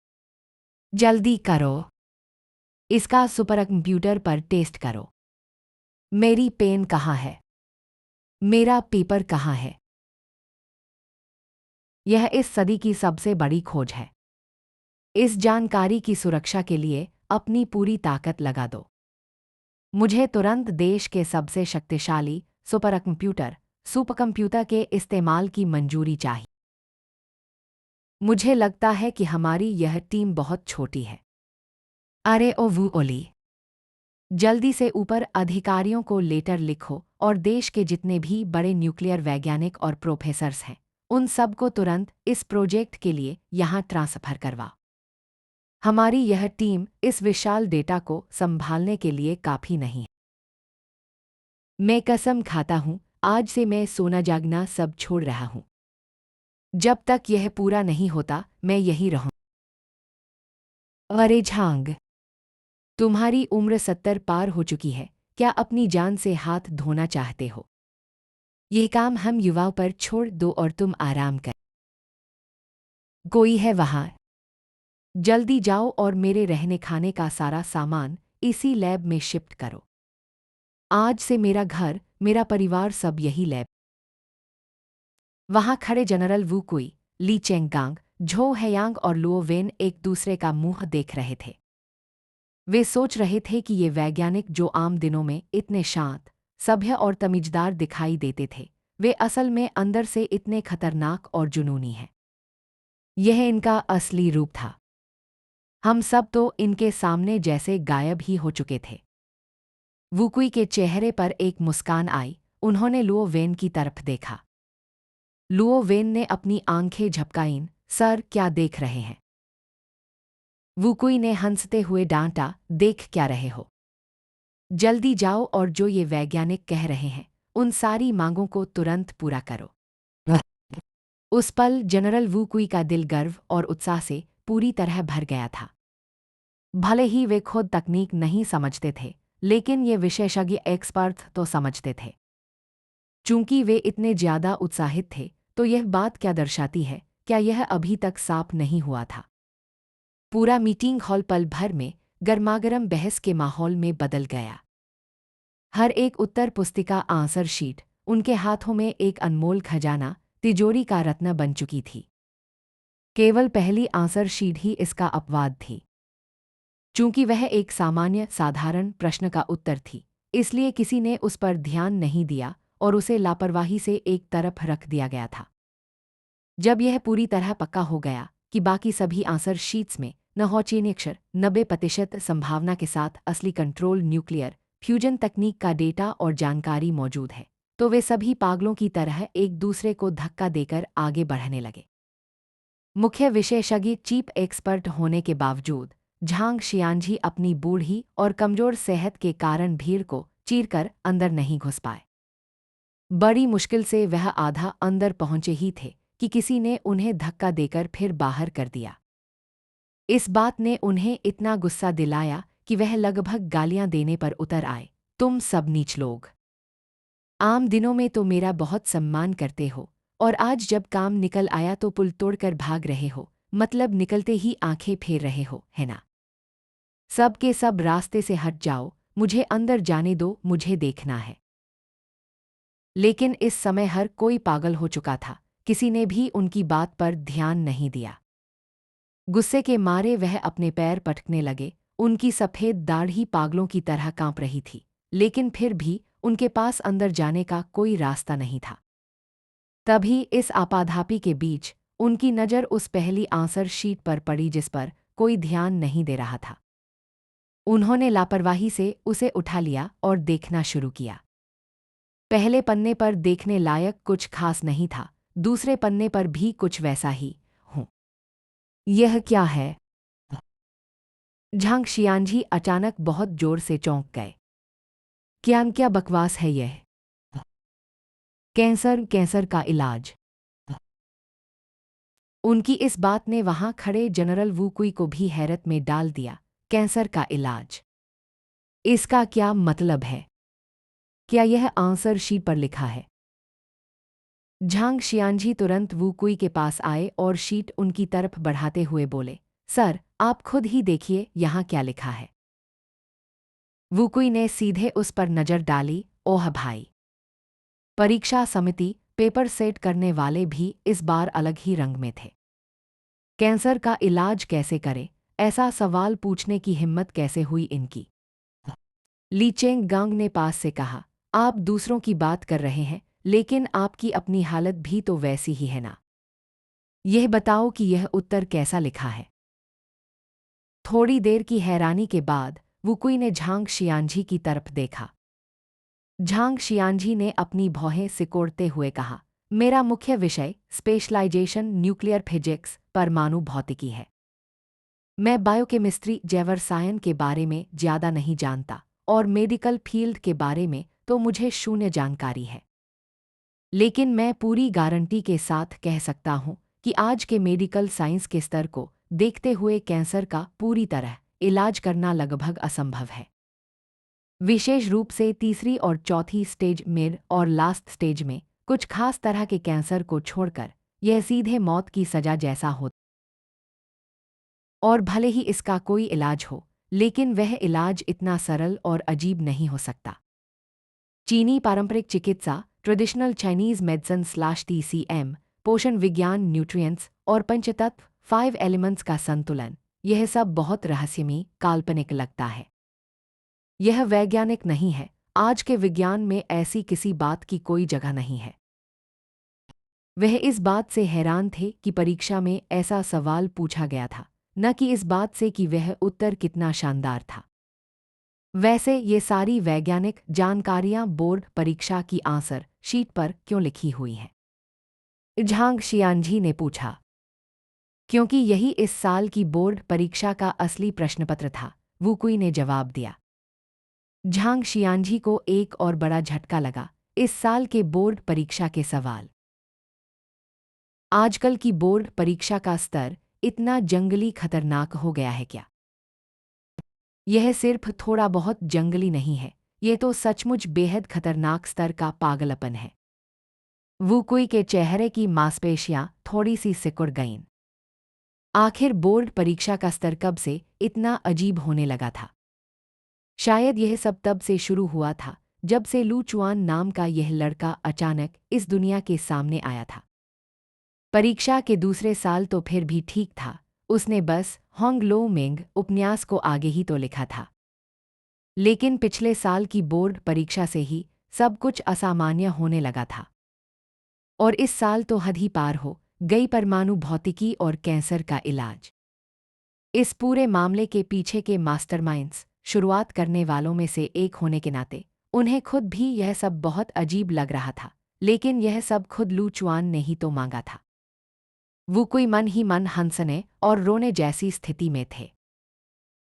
जल्दी करो, इसका सुपर कंप्यूटर पर टेस्ट करो। मेरी पेन कहाँ है? मेरा पेपर कहाँ है? यह इस सदी की सबसे बड़ी खोज है। इस जानकारी की सुरक्षा के लिए अपनी पूरी ताकत लगा दो। मुझे तुरंत देश के सबसे शक्तिशाली सुपर कंप्यूटर के इस्तेमाल की मंजूरी चाहिए। मुझे लगता है कि हमारी यह टीम बहुत छोटी है। अरे ओली, जल्दी से ऊपर अधिकारियों को लेटर लिखो और देश के जितने भी बड़े न्यूक्लियर वैज्ञानिक और प्रोफेसर्स हैं, उन सबको तुरंत इस प्रोजेक्ट के लिए यहाँ ट्रांसफर करवा। हमारी यह टीम इस विशाल डेटा को संभालने के लिए काफ़ी नहीं है। मैं कसम खाता हूँ, आज से मैं सोना जागना सब छोड़ रहा हूँ। जब तक यह पूरा नहीं होता, मैं यही रहूँ। अरे झांग, तुम्हारी उम्र 70 पार हो चुकी है, क्या अपनी जान से हाथ धोना चाहते हो? यह काम हम युवाओं पर छोड़ दो और तुम आराम कर। कोई है वहाँ? जल्दी जाओ और मेरे रहने खाने का सारा सामान इसी लैब में शिफ्ट करो। आज से मेरा घर, मेरा परिवार सब यही लैब। वहां खड़े जनरल वू कुई, ली चेंगांग, झो हैयांग और लुओ वेन एक दूसरे का मुंह देख रहे थे। वे सोच रहे थे कि ये वैज्ञानिक जो आम दिनों में इतने शांत, सभ्य और तमीज़दार दिखाई देते थे, वे असल में अंदर से इतने खतरनाक और जुनूनी हैं। यह इनका असली रूप था। हम सब तो इनके सामने जैसे गायब ही हो चुके थे। वुकुई के चेहरे पर एक मुस्कान आई, उन्होंने लुओ वेन की तरफ देखा। लुओ वेन ने अपनी आंखें झपकाईं। सर, क्या देख रहे हैं? वुकुई ने हंसते हुए डांटा, देख क्या रहे हो? जल्दी जाओ और जो ये वैज्ञानिक कह रहे हैं उन सारी मांगों को तुरंत पूरा करो। उस पल जनरल वुकुई का दिल गर्व और उत्साह से पूरी तरह भर गया था। भले ही वे खुद तकनीक नहीं समझते थे, लेकिन ये विशेषज्ञ एक्सपर्ट तो समझते थे। चूंकि वे इतने ज्यादा उत्साहित थे, तो यह बात क्या दर्शाती है, क्या यह अभी तक साफ नहीं हुआ था? पूरा मीटिंग हॉल पल भर में गर्मागरम बहस के माहौल में बदल गया। हर एक उत्तर पुस्तिका आंसर शीट उनके हाथों में एक अनमोल खजाना, तिजोरी का रत्न बन चुकी थी। केवल पहली आंसर शीट ही इसका अपवाद थी। चूंकि वह एक सामान्य साधारण प्रश्न का उत्तर थी, इसलिए किसी ने उस पर ध्यान नहीं दिया और उसे लापरवाही से एक तरफ रख दिया गया था। जब यह पूरी तरह पक्का हो गया कि बाकी सभी आंसर शीट्स में नहोचीनिक्षर 90% संभावना के साथ असली कंट्रोल न्यूक्लियर फ्यूजन तकनीक का डेटा और जानकारी मौजूद है, तो वे सभी पागलों की तरह एक दूसरे को धक्का देकर आगे बढ़ने लगे। मुख्य विशेषज्ञ चीफ एक्सपर्ट होने के बावजूद झांग शियानजी अपनी बूढ़ी और कमजोर सेहत के कारण भीड़ को चीरकर अंदर नहीं घुस पाए। बड़ी मुश्किल से वह आधा अंदर पहुंचे ही थे कि किसी ने उन्हें धक्का देकर फिर बाहर कर दिया। इस बात ने उन्हें इतना गुस्सा दिलाया कि वह लगभग गालियां देने पर उतर आए। तुम सब नीच लोग! आम दिनों में तो मेरा बहुत सम्मान करते हो, और आज जब काम निकल आया तो पुल तोड़कर भाग रहे हो, मतलब निकलते ही आंखें फेर रहे हो, है ना? सब के सब रास्ते से हट जाओ, मुझे अंदर जाने दो, मुझे देखना है। लेकिन इस समय हर कोई पागल हो चुका था, किसी ने भी उनकी बात पर ध्यान नहीं दिया। गुस्से के मारे वह अपने पैर पटकने लगे, उनकी सफ़ेद दाढ़ी पागलों की तरह कांप रही थी, लेकिन फिर भी उनके पास अंदर जाने का कोई रास्ता नहीं था। तभी इस आपाधापी के बीच उनकी नज़र उस पहली आंसर शीट पर पड़ी जिस पर कोई ध्यान नहीं दे रहा था। उन्होंने लापरवाही से उसे उठा लिया और देखना शुरू किया। पहले पन्ने पर देखने लायक कुछ खास नहीं था, दूसरे पन्ने पर भी कुछ वैसा ही। यह क्या है? झांग शियानजी अचानक बहुत जोर से चौंक गए। क्या बकवास है यह? कैंसर का इलाज? उनकी इस बात ने वहां खड़े जनरल वुकुई को भी हैरत में डाल दिया। कैंसर का इलाज? इसका क्या मतलब है? क्या यह आंसर शीट पर लिखा है? झांग शियानजी तुरंत वुकुई के पास आए और शीट उनकी तरफ बढ़ाते हुए बोले, सर, आप खुद ही देखिए यहाँ क्या लिखा है। वुकुई ने सीधे उस पर नजर डाली। ओह भाई! परीक्षा समिति, पेपर सेट करने वाले भी इस बार अलग ही रंग में थे। कैंसर का इलाज कैसे करे, ऐसा सवाल पूछने की हिम्मत कैसे हुई इनकी? ली चेंग गांग ने पास से कहा, आप दूसरों की बात कर रहे हैं, लेकिन आपकी अपनी हालत भी तो वैसी ही है ना। यह बताओ कि यह उत्तर कैसा लिखा है। थोड़ी देर की हैरानी के बाद वुकुई ने झांग शियानजी की तरफ देखा। झांग शियानजी ने अपनी भौहें सिकोड़ते हुए कहा, मेरा मुख्य विषय स्पेशलाइजेशन न्यूक्लियर फिजिक्स परमाणु भौतिकी है। मैं बायोकेमिस्ट्री जैवरसायन के बारे में ज़्यादा नहीं जानता, और मेडिकल फील्ड के बारे में तो मुझे शून्य जानकारी है। लेकिन मैं पूरी गारंटी के साथ कह सकता हूँ कि आज के मेडिकल साइंस के स्तर को देखते हुए कैंसर का पूरी तरह इलाज करना लगभग असंभव है। विशेष रूप से तीसरी और चौथी स्टेज, मिड और लास्ट स्टेज में कुछ खास तरह के कैंसर को छोड़कर यह सीधे मौत की सजा जैसा होता। और भले ही इसका कोई इलाज हो, लेकिन वह इलाज इतना सरल और अजीब नहीं हो सकता। चीनी पारंपरिक चिकित्सा, ट्रेडिशनल चाइनीज मेडिसिन /TCM, पोषण विज्ञान, न्यूट्रिएंट्स और पंचतत्व 5 एलिमेंट्स का संतुलन, यह सब बहुत रहस्यमयी, काल्पनिक लगता है। यह वैज्ञानिक नहीं है। आज के विज्ञान में ऐसी किसी बात की कोई जगह नहीं है। वह इस बात से हैरान थे कि परीक्षा में ऐसा सवाल पूछा गया था, न कि इस बात से कि वह उत्तर कितना शानदार था। वैसे ये सारी वैज्ञानिक जानकारियां बोर्ड परीक्षा की आंसर शीट पर क्यों लिखी हुई हैं? झांग शियानजी ने पूछा। क्योंकि यही इस साल की बोर्ड परीक्षा का असली प्रश्नपत्र था, वुकुई ने जवाब दिया। झांग शियानजी को एक और बड़ा झटका लगा। इस साल के बोर्ड परीक्षा के सवाल। आजकल की बोर्ड परीक्षा का स्तर इतना जंगली खतरनाक हो गया है क्या? यह सिर्फ थोड़ा बहुत जंगली नहीं है, ये तो सचमुच बेहद खतरनाक स्तर का पागलपन है। वुकुई के चेहरे की मांसपेशियां थोड़ी सी सिकुड़ गईं। आखिर बोर्ड परीक्षा का स्तर कब से इतना अजीब होने लगा था? शायद यह सब तब से शुरू हुआ था जब से लू चुआन नाम का यह लड़का अचानक इस दुनिया के सामने आया था। परीक्षा के दूसरे साल तो फिर भी ठीक था, उसने बस होंग लो मेंग उपन्यास को आगे ही तो लिखा था। लेकिन पिछले साल की बोर्ड परीक्षा से ही सब कुछ असामान्य होने लगा था। और इस साल तो हद ही पार हो गई। परमाणु भौतिकी और कैंसर का इलाज। इस पूरे मामले के पीछे के मास्टरमाइंड्स, शुरुआत करने वालों में से एक होने के नाते उन्हें खुद भी यह सब बहुत अजीब लग रहा था, लेकिन यह सब खुद लू चुआन ने ही तो मांगा था। वुकुई मन ही मन हंसने और रोने जैसी स्थिति में थे।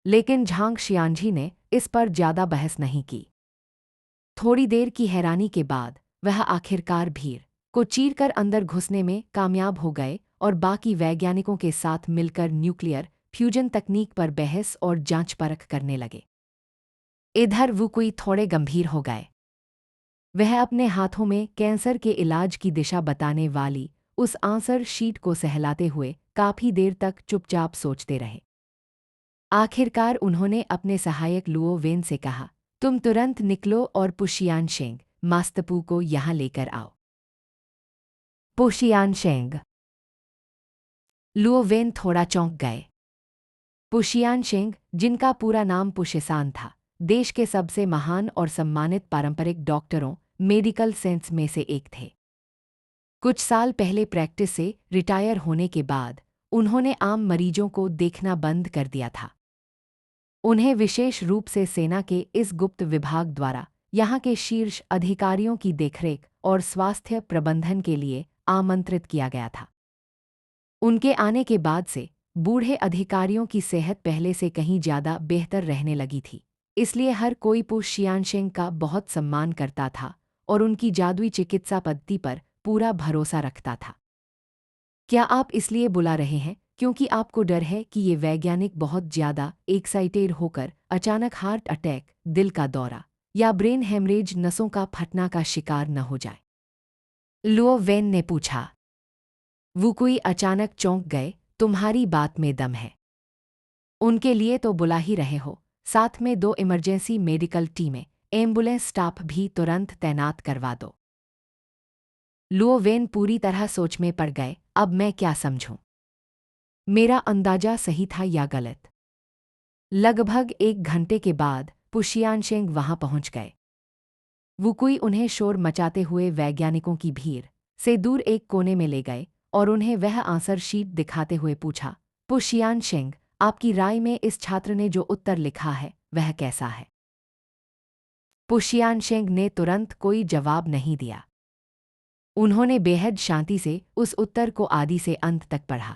लेकिन झांग शियानजी ने इस पर ज्यादा बहस नहीं की। थोड़ी देर की हैरानी के बाद वह आखिरकार भीड़ को चीरकर अंदर घुसने में कामयाब हो गए और बाकी वैज्ञानिकों के साथ मिलकर न्यूक्लियर फ्यूजन तकनीक पर बहस और जांच परख करने लगे। इधर वुकुई थोड़े गंभीर हो गए। वह अपने हाथों में कैंसर के इलाज की दिशा बताने वाली उस आंसर शीट को सहलाते हुए काफी देर तक चुपचाप सोचते रहे। आखिरकार उन्होंने अपने सहायक लुओ वेन से कहा, तुम तुरंत निकलो और पुशियान शेंग मास्तपू को यहाँ लेकर आओ। पुशियान शेंग। लुओ वेन थोड़ा चौंक गए। पुशियान शेंग, जिनका पूरा नाम पुशिसान था, देश के सबसे महान और सम्मानित पारंपरिक डॉक्टरों मेडिकल सेंस में से एक थे। कुछ साल पहले प्रैक्टिस से रिटायर होने के बाद उन्होंने आम मरीजों को देखना बंद कर दिया था। उन्हें विशेष रूप से सेना के इस गुप्त विभाग द्वारा यहाँ के शीर्ष अधिकारियों की देखरेख और स्वास्थ्य प्रबंधन के लिए आमंत्रित किया गया था। उनके आने के बाद से बूढ़े अधिकारियों की सेहत पहले से कहीं ज़्यादा बेहतर रहने लगी थी, इसलिए हर कोई पु शियानशेंग का बहुत सम्मान करता था और उनकी जादुई चिकित्सा पद्धति पर पूरा भरोसा रखता था। क्या आप इसलिए बुला रहे हैं क्योंकि आपको डर है कि ये वैज्ञानिक बहुत ज़्यादा एक्साइटेड होकर अचानक हार्ट अटैक, दिल का दौरा या ब्रेन हेमरेज, नसों का फटना का शिकार न हो जाए? लुओ वेन ने पूछा। वुकुई अचानक चौंक गए। तुम्हारी बात में दम है। उनके लिए तो बुला ही रहे हो, साथ में 2 इमरजेंसी मेडिकल टीमें, एम्बुलेंस स्टाफ भी तुरंत तैनात करवा दो। लुओ वेन पूरी तरह सोच में पड़ गए। अब मैं क्या समझूं? मेरा अंदाजा सही था या गलत? लगभग 1 घंटे के बाद पुशियानशेंग वहां पहुंच गए। वुकुई उन्हें शोर मचाते हुए वैज्ञानिकों की भीड़ से दूर एक कोने में ले गए और उन्हें वह आंसर शीट दिखाते हुए पूछा, पुशियानशेंग, आपकी राय में इस छात्र ने जो उत्तर लिखा है वह कैसा है? पुशियानशेंग ने तुरंत कोई जवाब नहीं दिया। उन्होंने बेहद शांति से उस उत्तर को आदि से अंत तक पढ़ा।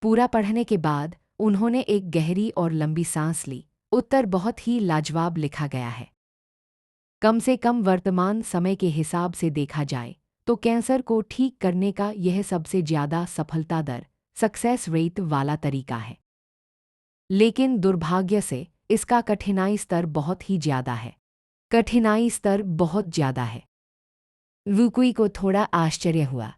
पूरा पढ़ने के बाद उन्होंने एक गहरी और लंबी सांस ली। उत्तर बहुत ही लाजवाब लिखा गया है। कम से कम वर्तमान समय के हिसाब से देखा जाए तो कैंसर को ठीक करने का यह सबसे ज़्यादा सफलता दर, सक्सेस रेट वाला तरीका है। लेकिन दुर्भाग्य से इसका कठिनाई स्तर बहुत ही ज़्यादा है। कठिनाई स्तर बहुत ज़्यादा है। वुकुई को थोड़ा आश्चर्य हुआ।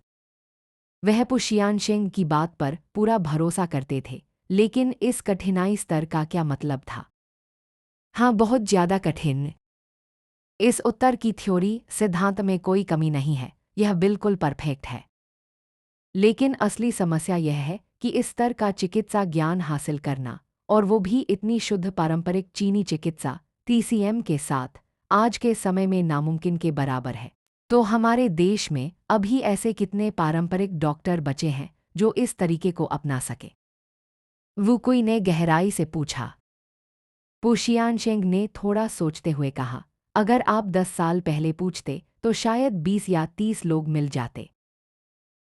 वह पुशियानशेंग की बात पर पूरा भरोसा करते थे, लेकिन इस कठिनाई स्तर का क्या मतलब था? हाँ, बहुत ज़्यादा कठिन। इस उत्तर की थ्योरी सिद्धांत में कोई कमी नहीं है, यह बिल्कुल परफेक्ट है। लेकिन असली समस्या यह है कि इस स्तर का चिकित्सा ज्ञान हासिल करना, और वो भी इतनी शुद्ध पारंपरिक चीनी चिकित्सा TCM के साथ, आज के समय में नामुमकिन के बराबर है। तो हमारे देश में अभी ऐसे कितने पारंपरिक डॉक्टर बचे हैं जो इस तरीके को अपना सके? वुकुई ने गहराई से पूछा। पुशियानशेंग ने थोड़ा सोचते हुए कहा, अगर आप 10 साल पहले पूछते तो शायद 20 या 30 लोग मिल जाते।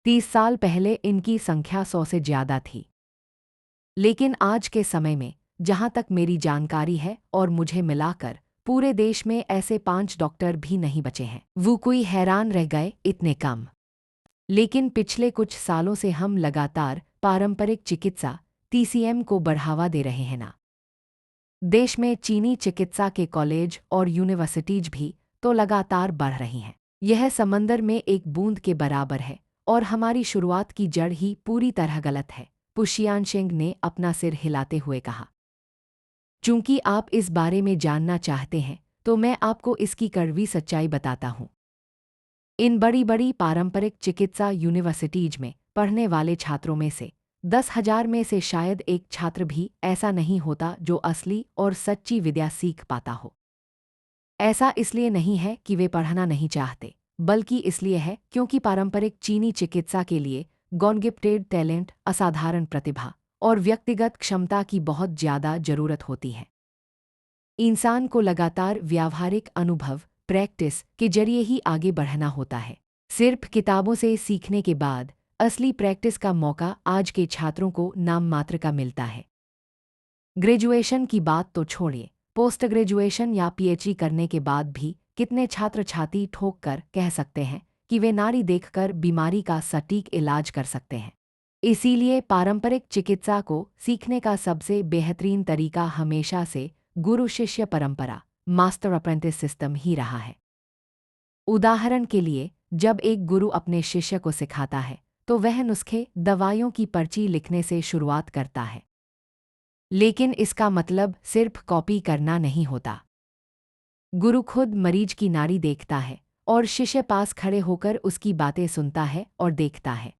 30 साल पहले इनकी संख्या 100 से ज़्यादा थी। लेकिन आज के समय में, जहाँ तक मेरी जानकारी है और मुझे मिलाकर, पूरे देश में ऐसे 5 डॉक्टर भी नहीं बचे हैं। वो कोई हैरान रह गए, इतने कम। लेकिन पिछले कुछ सालों से हम लगातार पारंपरिक चिकित्सा TCM को बढ़ावा दे रहे हैं ना। देश में चीनी चिकित्सा के कॉलेज और यूनिवर्सिटीज भी तो लगातार बढ़ रही हैं। यह समंदर में एक बूंद के बराबर है और हमारी शुरुआत की जड़ ही पूरी तरह गलत है, पुशियान सिंह ने अपना सिर हिलाते हुए कहा। चूंकि आप इस बारे में जानना चाहते हैं, तो मैं आपको इसकी कड़वी सच्चाई बताता हूँ। इन बड़ी बड़ी पारंपरिक चिकित्सा यूनिवर्सिटीज में पढ़ने वाले छात्रों में से 10,000 में से शायद एक छात्र भी ऐसा नहीं होता जो असली और सच्ची विद्या सीख पाता हो। ऐसा इसलिए नहीं है कि वे पढ़ना नहीं चाहते, बल्कि इसलिए है क्योंकि पारंपरिक चीनी चिकित्सा के लिए गॉड-गिफ्टेड टैलेंट, असाधारण प्रतिभा और व्यक्तिगत क्षमता की बहुत ज़्यादा ज़रूरत होती है। इंसान को लगातार व्यावहारिक अनुभव, प्रैक्टिस के जरिए ही आगे बढ़ना होता है। सिर्फ किताबों से सीखने के बाद असली प्रैक्टिस का मौका आज के छात्रों को नाम मात्र का मिलता है। ग्रेजुएशन की बात तो छोड़िए, पोस्ट ग्रेजुएशन या PhD करने के बाद भी कितने छात्र छाती ठोक कर कह सकते हैं कि वे नाड़ी देखकर बीमारी का सटीक इलाज कर सकते हैं। इसीलिए पारंपरिक चिकित्सा को सीखने का सबसे बेहतरीन तरीका हमेशा से गुरु शिष्य परंपरा, मास्टर अप्रेंटिस सिस्टम ही रहा है। उदाहरण के लिए, जब एक गुरु अपने शिष्य को सिखाता है, तो वह नुस्खे, दवाइयों की पर्ची लिखने से शुरुआत करता है। लेकिन इसका मतलब सिर्फ कॉपी करना नहीं होता। गुरु खुद मरीज की नाड़ी देखता है और शिष्य पास खड़े होकर उसकी बातें सुनता है और देखता है।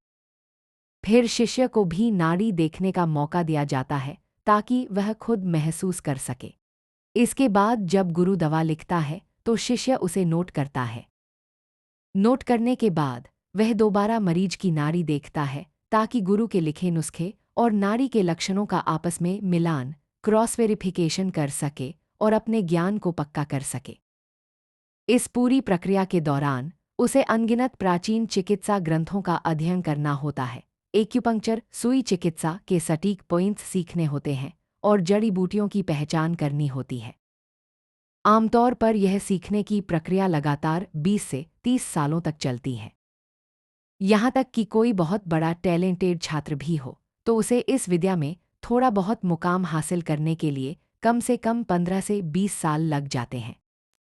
फिर शिष्य को भी नाड़ी देखने का मौका दिया जाता है ताकि वह खुद महसूस कर सके। इसके बाद जब गुरु दवा लिखता है तो शिष्य उसे नोट करता है। नोट करने के बाद वह दोबारा मरीज की नाड़ी देखता है ताकि गुरु के लिखे नुस्खे और नाड़ी के लक्षणों का आपस में मिलान, क्रॉस वेरिफिकेशन कर सके और अपने ज्ञान को पक्का कर सके। इस पूरी प्रक्रिया के दौरान उसे अनगिनत प्राचीन चिकित्सा ग्रंथों का अध्ययन करना होता है, एक्यूपंक्चर, सुई चिकित्सा के सटीक पॉइंट्स सीखने होते हैं और जड़ी बूटियों की पहचान करनी होती है। आमतौर पर यह सीखने की प्रक्रिया लगातार 20 से 30 सालों तक चलती है। यहाँ तक कि कोई बहुत बड़ा टैलेंटेड छात्र भी हो, तो उसे इस विद्या में थोड़ा बहुत मुकाम हासिल करने के लिए कम से कम 15 से 20 साल लग जाते हैं।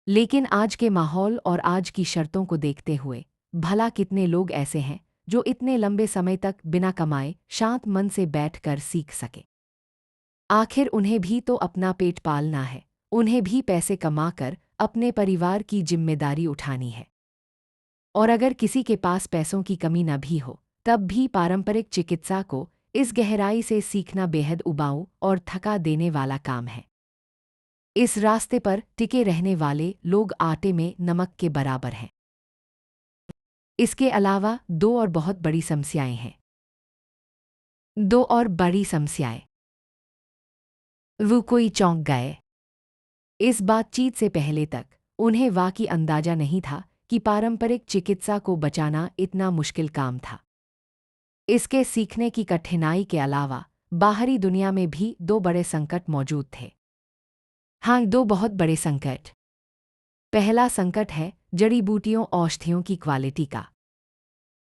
लेकिन आज के माहौल और आज की शर्तों को देखते हुए, भला कितने लोग ऐसे हैं जो इतने लंबे समय तक बिना कमाए शांत मन से बैठकर सीख सके। आखिर उन्हें भी तो अपना पेट पालना है, उन्हें भी पैसे कमाकर अपने परिवार की जिम्मेदारी उठानी है। और अगर किसी के पास पैसों की कमी न भी हो, तब भी पारंपरिक चिकित्सा को इस गहराई से सीखना बेहद उबाऊ और थका देने वाला काम है। इस रास्ते पर टिके रहने वाले लोग आटे में नमक के बराबर हैं। इसके अलावा दो और बहुत बड़ी समस्याएं हैं। दो और बड़ी समस्याएं। वो कोई चौंक गए। इस बातचीत से पहले तक उन्हें वाकई अंदाजा नहीं था कि पारंपरिक चिकित्सा को बचाना इतना मुश्किल काम था। इसके सीखने की कठिनाई के अलावा बाहरी दुनिया में भी दो बड़े संकट मौजूद थे। हाँ, दो बहुत बड़े संकट। पहला संकट है जड़ी बूटियों औषधियों की क्वालिटी का।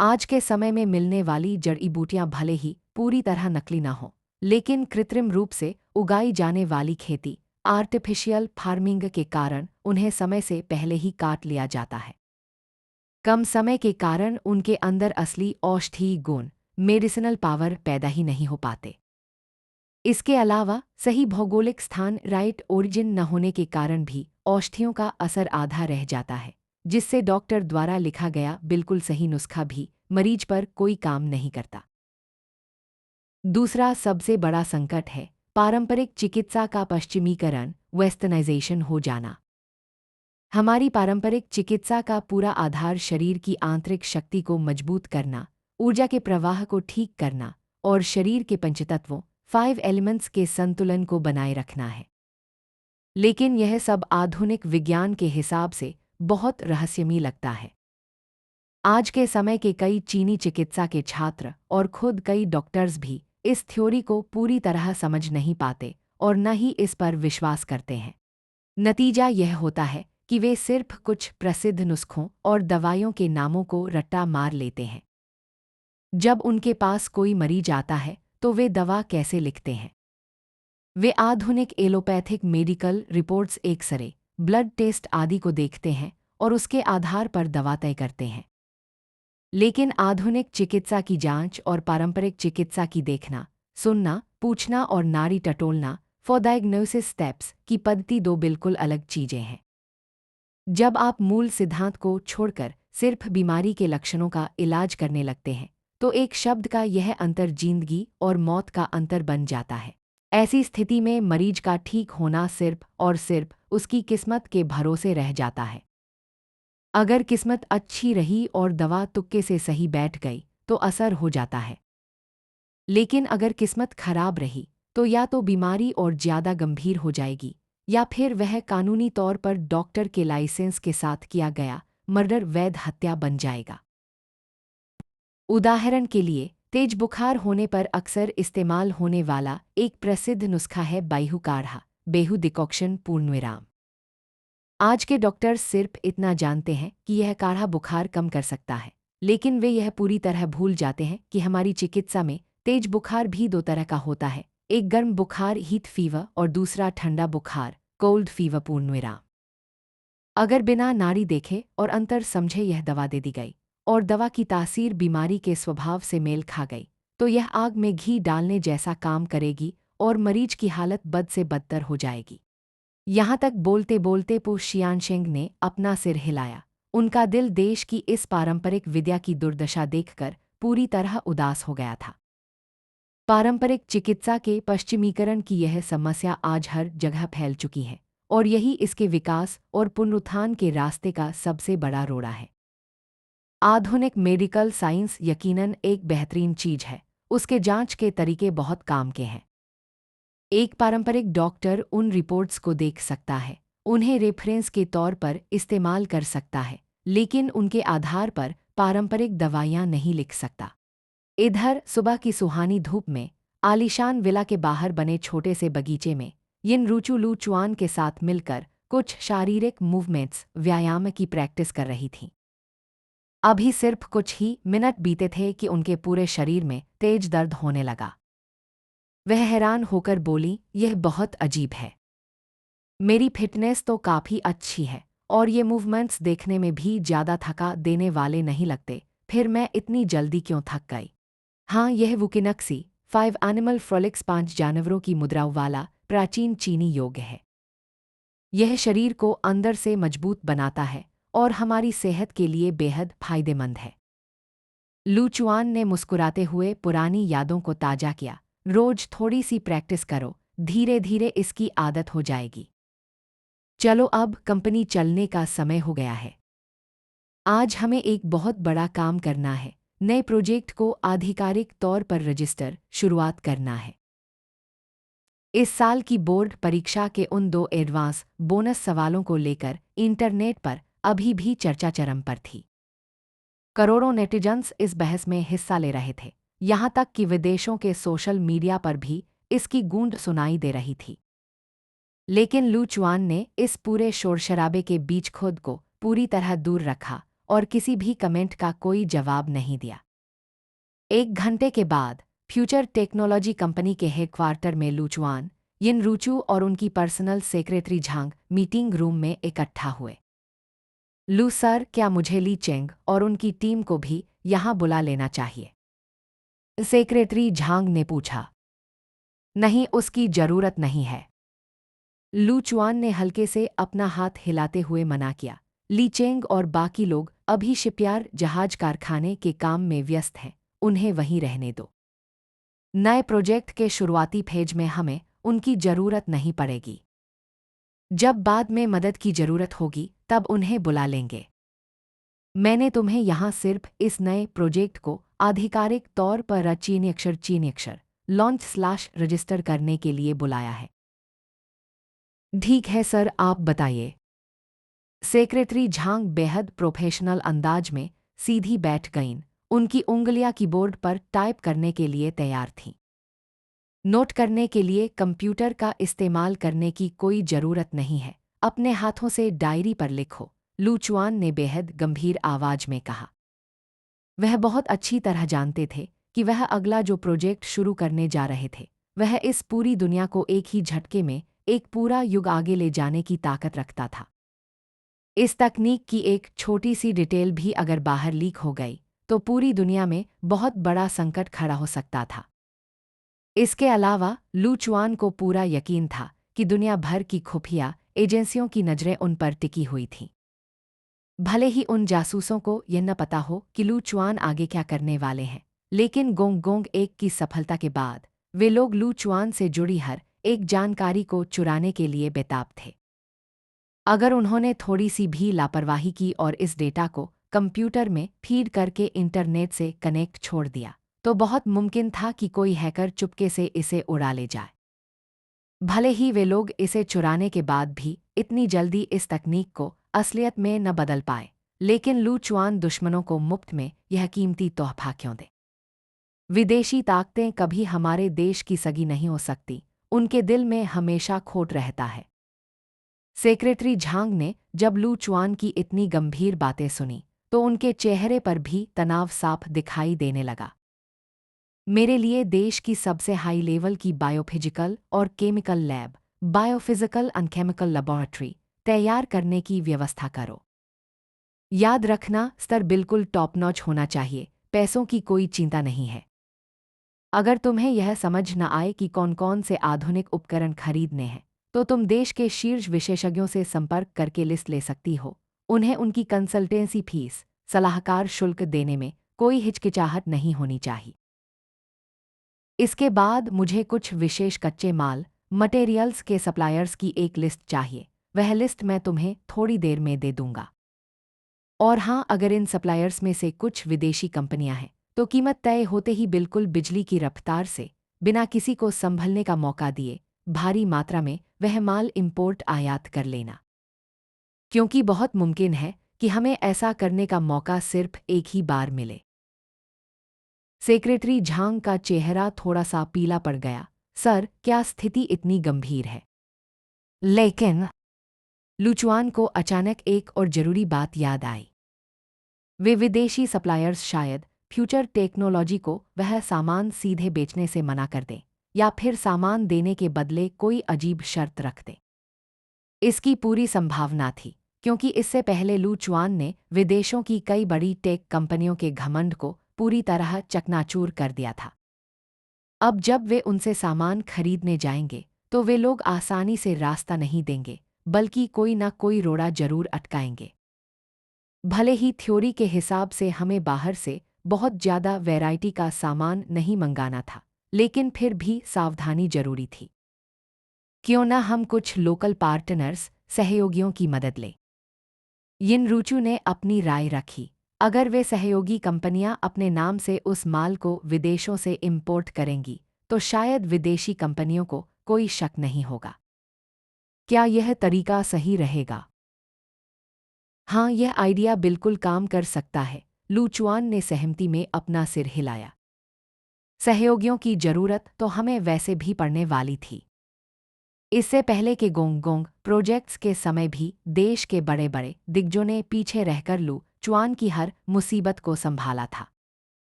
आज के समय में मिलने वाली जड़ी बूटियां भले ही पूरी तरह नकली ना हो, लेकिन कृत्रिम रूप से उगाई जाने वाली खेती, आर्टिफिशियल फार्मिंग के कारण उन्हें समय से पहले ही काट लिया जाता है। कम समय के कारण उनके अंदर असली औषधीय गुण, मेडिसिनल पावर पैदा ही नहीं हो पाते। इसके अलावा सही भौगोलिक स्थान, राइट ओरिजिन न होने के कारण भी औषधियों का असर आधा रह जाता है, जिससे डॉक्टर द्वारा लिखा गया बिल्कुल सही नुस्खा भी मरीज पर कोई काम नहीं करता। दूसरा सबसे बड़ा संकट है पारंपरिक चिकित्सा का पश्चिमीकरण, वेस्टर्नाइजेशन हो जाना। हमारी पारंपरिक चिकित्सा का पूरा आधार शरीर की आंतरिक शक्ति को मजबूत करना, ऊर्जा के प्रवाह को ठीक करना और शरीर के पंचतत्वों 5 एलिमेंट्स के संतुलन को बनाए रखना है। लेकिन यह सब आधुनिक विज्ञान के हिसाब से बहुत रहस्यमयी लगता है। आज के समय के कई चीनी चिकित्सा के छात्र और खुद कई डॉक्टर्स भी इस थ्योरी को पूरी तरह समझ नहीं पाते और न ही इस पर विश्वास करते हैं। नतीजा यह होता है कि वे सिर्फ कुछ प्रसिद्ध नुस्खों और दवाइयों के नामों को रट्टा मार लेते हैं। जब उनके पास कोई मरीज आता है तो वे दवा कैसे लिखते हैं? वे आधुनिक allopathic medical reports, x-ray, blood test आदि को देखते हैं और उसके आधार पर दवा तय करते हैं। लेकिन आधुनिक चिकित्सा की जांच और पारंपरिक चिकित्सा की देखना, सुनना, पूछना और नाड़ी टटोलना फॉर डायग्नोसिस स्टेप्स की पद्धति दो बिल्कुल अलग चीजें हैं। जब आप मूल सिद्धांत को छोड़कर सिर्फ बीमारी के लक्षणों का इलाज करने लगते हैं तो एक शब्द का यह अंतर जिंदगी और मौत का अंतर बन जाता है। ऐसी स्थिति में मरीज का ठीक होना सिर्फ और सिर्फ उसकी किस्मत के भरोसे रह जाता है। अगर किस्मत अच्छी रही और दवा तुक्के से सही बैठ गई तो असर हो जाता है। लेकिन अगर किस्मत खराब रही तो या तो बीमारी और ज़्यादा गंभीर हो जाएगी या फिर वह कानूनी तौर पर डॉक्टर के लाइसेंस के साथ किया गया मर्डर वैध हत्या बन जाएगा। उदाहरण के लिए, तेज बुखार होने पर अक्सर इस्तेमाल होने वाला एक प्रसिद्ध नुस्खा है बाइहू काढ़ा, बेहू डिकॉक्शन पूर्णविराम। आज के डॉक्टर्स सिर्फ इतना जानते हैं कि यह काढ़ा बुखार कम कर सकता है, लेकिन वे यह पूरी तरह भूल जाते हैं कि हमारी चिकित्सा में तेज बुखार भी दो तरह का होता है, एक गर्म बुखार हीट फीवर और दूसरा ठंडा बुखार कोल्ड फीवर पूर्णविराम। अगर बिना नाड़ी देखे और अंतर समझे यह दवा दे दी गई और दवा की तासीर बीमारी के स्वभाव से मेल खा गई तो यह आग में घी डालने जैसा काम करेगी और मरीज की हालत बद से बदतर हो जाएगी। यहाँ तक बोलते बोलते पो शियानशेंग ने अपना सिर हिलाया। उनका दिल देश की इस पारंपरिक विद्या की दुर्दशा देखकर पूरी तरह उदास हो गया था। पारंपरिक चिकित्सा के पश्चिमीकरण की यह समस्या आज हर जगह फैल चुकी है और यही इसके विकास और पुनरुत्थान के रास्ते का सबसे बड़ा रोड़ा है। आधुनिक मेडिकल साइंस यकीनन एक बेहतरीन चीज है, उसके जांच के तरीके बहुत काम के हैं। एक पारंपरिक डॉक्टर उन रिपोर्ट्स को देख सकता है, उन्हें रेफरेंस के तौर पर इस्तेमाल कर सकता है, लेकिन उनके आधार पर पारंपरिक दवाइयाँ नहीं लिख सकता। इधर सुबह की सुहानी धूप में आलीशान विला के बाहर बने छोटे से बगीचे में यिन रूचू लू चुआन के साथ मिलकर कुछ शारीरिक मूवमेंट्स व्यायाम की प्रैक्टिस कर रही थीं। अभी सिर्फ कुछ ही मिनट बीते थे कि उनके पूरे शरीर में तेज दर्द होने लगा। वह हैरान होकर बोली, यह बहुत अजीब है। मेरी फिटनेस तो काफ़ी अच्छी है और ये मूवमेंट्स देखने में भी ज़्यादा थका देने वाले नहीं लगते, फिर मैं इतनी जल्दी क्यों थक गई? हाँ, यह वुकिनक्सी 5 एनिमल फ्रोलिक्स 5 जानवरों की मुद्राओं वाला प्राचीन चीनी योग है। यह शरीर को अंदर से मजबूत बनाता है और हमारी सेहत के लिए बेहद फायदेमंद है। लू चुआन ने मुस्कुराते हुए पुरानी यादों को ताज़ा किया। रोज थोड़ी सी प्रैक्टिस करो, धीरे धीरे इसकी आदत हो जाएगी। चलो अब कंपनी चलने का समय हो गया है। आज हमें एक बहुत बड़ा काम करना है, नए प्रोजेक्ट को आधिकारिक तौर पर रजिस्टर शुरुआत करना है। इस साल की बोर्ड परीक्षा के उन 2 एडवांस बोनस सवालों को लेकर इंटरनेट पर अभी भी चर्चा चरम पर थी। करोड़ों नेटिजन्स इस बहस में हिस्सा ले रहे थे, यहाँ तक कि विदेशों के सोशल मीडिया पर भी इसकी गूंज सुनाई दे रही थी। लेकिन लू चुआन ने इस पूरे शोरशराबे के बीच खुद को पूरी तरह दूर रखा और किसी भी कमेंट का कोई जवाब नहीं दिया। 1 घंटे के बाद फ्यूचर टेक्नोलॉजी कंपनी के हेडक्वार्टर में लू चुआन, यिन रूचू और उनकी personal secretary Zhang meeting room में इकट्ठा हुए। लू सर, क्या मुझे ली चेंग और उनकी टीम को भी यहाँ बुला लेना चाहिए? सेक्रेटरी झांग ने पूछा। नहीं, उसकी जरूरत नहीं है। लू चुआन ने हल्के से अपना हाथ हिलाते हुए मना किया। ली चेंग और बाकी लोग अभी शिपयार्ड जहाज कारखाने के काम में व्यस्त हैं, उन्हें वहीं रहने दो। नए प्रोजेक्ट के शुरुआती फेज में हमें उनकी जरूरत नहीं पड़ेगी। जब बाद में मदद की जरूरत होगी तब उन्हें बुला लेंगे। मैंने तुम्हें यहाँ सिर्फ इस नए प्रोजेक्ट को आधिकारिक तौर पर चीनी अक्षर लॉन्च / रजिस्टर करने के लिए बुलाया है। ठीक है सर, आप बताइए। सेक्रेटरी झांग बेहद प्रोफेशनल अंदाज में सीधी बैठ गईं। उनकी उंगलियां कीबोर्ड पर टाइप करने के लिए तैयार थीं। नोट करने के लिए कंप्यूटर का इस्तेमाल करने की कोई जरूरत नहीं है, अपने हाथों से डायरी पर लिखो, लू चुआन ने बेहद गंभीर आवाज में कहा। वह बहुत अच्छी तरह जानते थे कि वह अगला जो प्रोजेक्ट शुरू करने जा रहे थे, वह इस पूरी दुनिया को एक ही झटके में एक पूरा युग आगे ले जाने की ताकत रखता था। इस तकनीक की एक छोटी सी डिटेल भी अगर बाहर लीक हो गई तो पूरी दुनिया में बहुत बड़ा संकट खड़ा हो सकता था। इसके अलावा लू चुआन को पूरा यकीन था कि दुनिया भर की खुफिया एजेंसियों की नज़रें उन पर टिकी हुई थीं। भले ही उन जासूसों को यह न पता हो कि लू चुआन आगे क्या करने वाले हैं, लेकिन गोंग गोंग एक की सफलता के बाद वे लोग लू चुआन से जुड़ी हर एक जानकारी को चुराने के लिए बेताब थे। अगर उन्होंने थोड़ी सी भी लापरवाही की और इस डेटा को कंप्यूटर में फीड करके इंटरनेट से कनेक्ट छोड़ दिया, तो बहुत मुमकिन था कि कोई हैकर चुपके से इसे उड़ा ले जाए। भले ही वे लोग इसे चुराने के बाद भी इतनी जल्दी इस तकनीक को असलियत में न बदल पाए, लेकिन लू चुआन दुश्मनों को मुफ्त में यह कीमती तोहफा क्यों दे? विदेशी ताकतें कभी हमारे देश की सगी नहीं हो सकती, उनके दिल में हमेशा खोट रहता है। सेक्रेटरी झांग ने जब लू चुआन की इतनी गंभीर बातें सुनी तो उनके चेहरे पर भी तनाव साफ दिखाई देने लगा। मेरे लिए देश की सबसे हाई लेवल की बायोफिजिकल और chemical lab, biophysical and chemical laboratory तैयार करने की व्यवस्था करो। याद रखना, स्तर बिल्कुल टॉप नॉच होना चाहिए, पैसों की कोई चिंता नहीं है। अगर तुम्हें यह समझ न आए कि कौन कौन से आधुनिक उपकरण खरीदने हैं, तो तुम देश के शीर्ष विशेषज्ञों से संपर्क करके लिस्ट ले सकती हो। उन्हें उनकी कंसल्टेंसी फीस, सलाहकार शुल्क देने में कोई हिचकिचाहट नहीं होनी चाहिए। इसके बाद मुझे कुछ विशेष कच्चे माल मटेरियल्स के सप्लायर्स की एक लिस्ट चाहिए। वह लिस्ट मैं तुम्हें थोड़ी देर में दे दूंगा। और हाँ, अगर इन सप्लायर्स में से कुछ विदेशी कंपनियां हैं तो कीमत तय होते ही बिल्कुल बिजली की रफ्तार से, बिना किसी को संभलने का मौका दिए, भारी मात्रा में वह माल इंपोर्ट आयात कर लेना, क्योंकि बहुत मुमकिन है कि हमें ऐसा करने का मौका सिर्फ एक ही बार मिले। सेक्रेटरी झांग का चेहरा थोड़ा सा पीला पड़ गया। सर, क्या स्थिति इतनी गंभीर है? लेकिन लू चुआन को अचानक एक और जरूरी बात याद आई। वे विदेशी सप्लायर्स शायद फ्यूचर टेक्नोलॉजी को वह सामान सीधे बेचने से मना कर दें, या फिर सामान देने के बदले कोई अजीब शर्त रख दें। इसकी पूरी संभावना थी, क्योंकि इससे पहले लू चुआन ने विदेशों की कई बड़ी टेक कंपनियों के घमंड को पूरी तरह चकनाचूर कर दिया था। अब जब वे उनसे सामान खरीदने जाएंगे तो वे लोग आसानी से रास्ता नहीं देंगे, बल्कि कोई ना कोई रोड़ा जरूर अटकाएंगे। भले ही थ्योरी के हिसाब से हमें बाहर से बहुत ज़्यादा वैरायटी का सामान नहीं मंगाना था, लेकिन फिर भी सावधानी जरूरी थी। क्यों ना हम कुछ लोकल पार्टनर्स, सहयोगियों की मदद लें? यिनरूचू ने अपनी राय रखी। अगर वे सहयोगी कंपनियां अपने नाम से उस माल को विदेशों से इंपोर्ट करेंगी तो शायद विदेशी कंपनियों को कोई शक नहीं होगा। क्या यह तरीका सही रहेगा? हाँ, यह आइडिया बिल्कुल काम कर सकता है। लू चुआन ने सहमति में अपना सिर हिलाया। सहयोगियों की जरूरत तो हमें वैसे भी पड़ने वाली थी। इससे पहले के गोंग गोंग प्रोजेक्ट्स के समय भी देश के बड़े बड़े दिग्गजों ने पीछे रहकर लू चुआन की हर मुसीबत को संभाला था।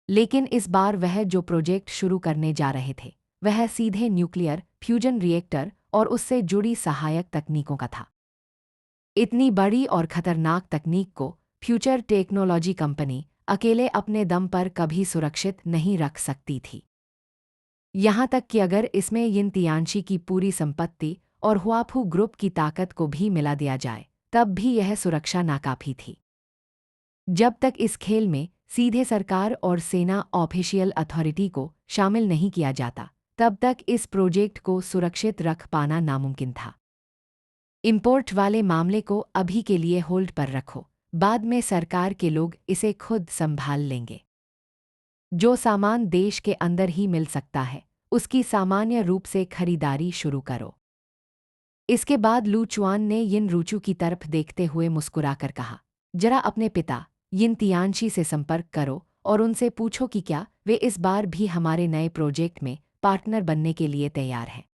लेकिन इस बार वह जो प्रोजेक्ट शुरू करने जा रहे थे, वह सीधे न्यूक्लियर फ्यूजन रिएक्टर और उससे जुड़ी सहायक तकनीकों का था। इतनी बड़ी और खतरनाक तकनीक को फ्यूचर टेक्नोलॉजी कंपनी अकेले अपने दम पर कभी सुरक्षित नहीं रख सकती थी। यहाँ तक कि अगर इसमें यिन तियानशी की पूरी संपत्ति और हुआफू ग्रुप की ताकत को भी मिला दिया जाए, तब भी यह सुरक्षा नाकाफी थी। जब तक इस खेल में सीधे सरकार और सेना ऑफिशियल अथॉरिटी को शामिल नहीं किया जाता, तब तक इस प्रोजेक्ट को सुरक्षित रख पाना नामुमकिन था। इंपोर्ट वाले मामले को अभी के लिए होल्ड पर रखो, बाद में सरकार के लोग इसे खुद संभाल लेंगे। जो सामान देश के अंदर ही मिल सकता है, उसकी सामान्य रूप से खरीदारी शुरू करो। इसके बाद लू चुआन ने यिनरूचू की तरफ देखते हुए मुस्कुराकर कहा, जरा अपने पिता यिन तियानशी से संपर्क करो और उनसे पूछो कि क्या वे इस बार भी हमारे नए प्रोजेक्ट में पार्टनर बनने के लिए तैयार हैं।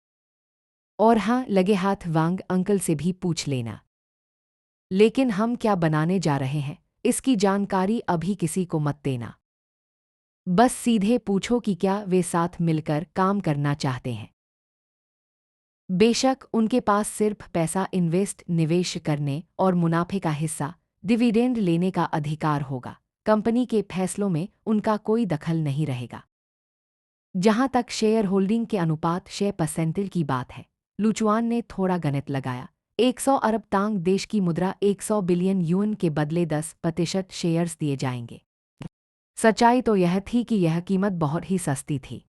और हाँ, लगे हाथ वांग अंकल से भी पूछ लेना। लेकिन हम क्या बनाने जा रहे हैं, इसकी जानकारी अभी किसी को मत देना। बस सीधे पूछो कि क्या वे साथ मिलकर काम करना चाहते हैं। बेशक उनके पास सिर्फ पैसा निवेश करने और मुनाफे का हिस्सा डिविडेंड लेने का अधिकार होगा। कंपनी के फैसलों में उनका कोई दखल नहीं रहेगा। जहां तक शेयर होल्डिंग के अनुपात 6% की बात है, लुचुआन ने थोड़ा गणित लगाया। 100 अरब तांग देश की मुद्रा 100 बिलियन युन के बदले 10% शेयर्स दिए जाएंगे। सच्चाई तो यह थी कि यह कीमत बहुत ही सस्ती थी।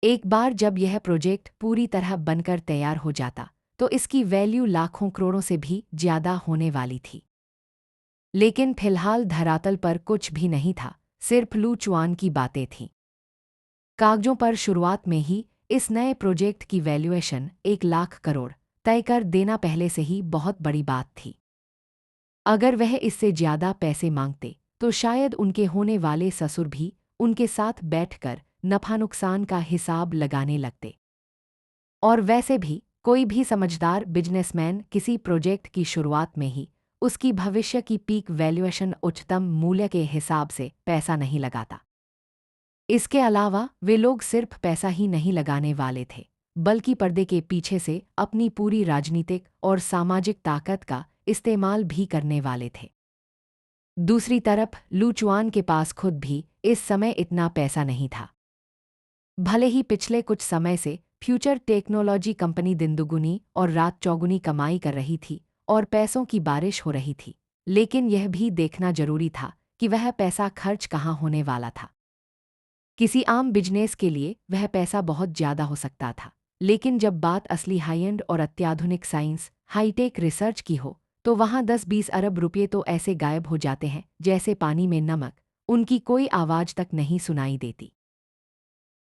एक बार जब यह प्रोजेक्ट पूरी तरह बनकर तैयार हो जाता तो इसकी वैल्यू लाखों करोड़ों से भी ज्यादा होने वाली थी। लेकिन फिलहाल धरातल पर कुछ भी नहीं था, सिर्फ लू चुआन की बातें थीं। कागजों पर शुरुआत में ही इस नए प्रोजेक्ट की वैल्यूएशन 1 लाख करोड़ तय कर देना पहले से ही बहुत बड़ी बात थी। अगर वह इससे ज्यादा पैसे मांगते तो शायद उनके होने वाले ससुर भी उनके साथ बैठकर नफा नुकसान का हिसाब लगाने लगते। और वैसे भी कोई भी समझदार बिजनेसमैन किसी प्रोजेक्ट की शुरुआत में ही उसकी भविष्य की पीक वैल्यूएशन उच्चतम मूल्य के हिसाब से पैसा नहीं लगाता। इसके अलावा वे लोग सिर्फ पैसा ही नहीं लगाने वाले थे, बल्कि पर्दे के पीछे से अपनी पूरी राजनीतिक और सामाजिक ताकत का इस्तेमाल भी करने वाले थे। दूसरी तरफ लू चुआन के पास खुद भी इस समय इतना पैसा नहीं था। भले ही पिछले कुछ समय से फ्यूचर टेक्नोलॉजी कंपनी दिन दुगुनी और रात चौगुनी कमाई कर रही थी और पैसों की बारिश हो रही थी, लेकिन यह भी देखना जरूरी था कि वह पैसा खर्च कहाँ होने वाला था। किसी आम बिजनेस के लिए वह पैसा बहुत ज्यादा हो सकता था, लेकिन जब बात असली हाई एंड और अत्याधुनिक साइंस, हाईटेक रिसर्च की हो, तो वहाँ 10-20 अरब रुपये तो ऐसे गायब हो जाते हैं जैसे पानी में नमक, उनकी कोई आवाज तक नहीं सुनाई देती।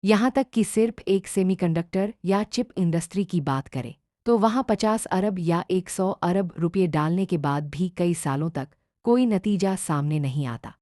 यहाँ तक कि सिर्फ एक सेमीकंडक्टर या चिप इंडस्ट्री की बात करें तो वहाँ 50 अरब या 100 अरब रुपये डालने के बाद भी कई सालों तक कोई नतीजा सामने नहीं आता।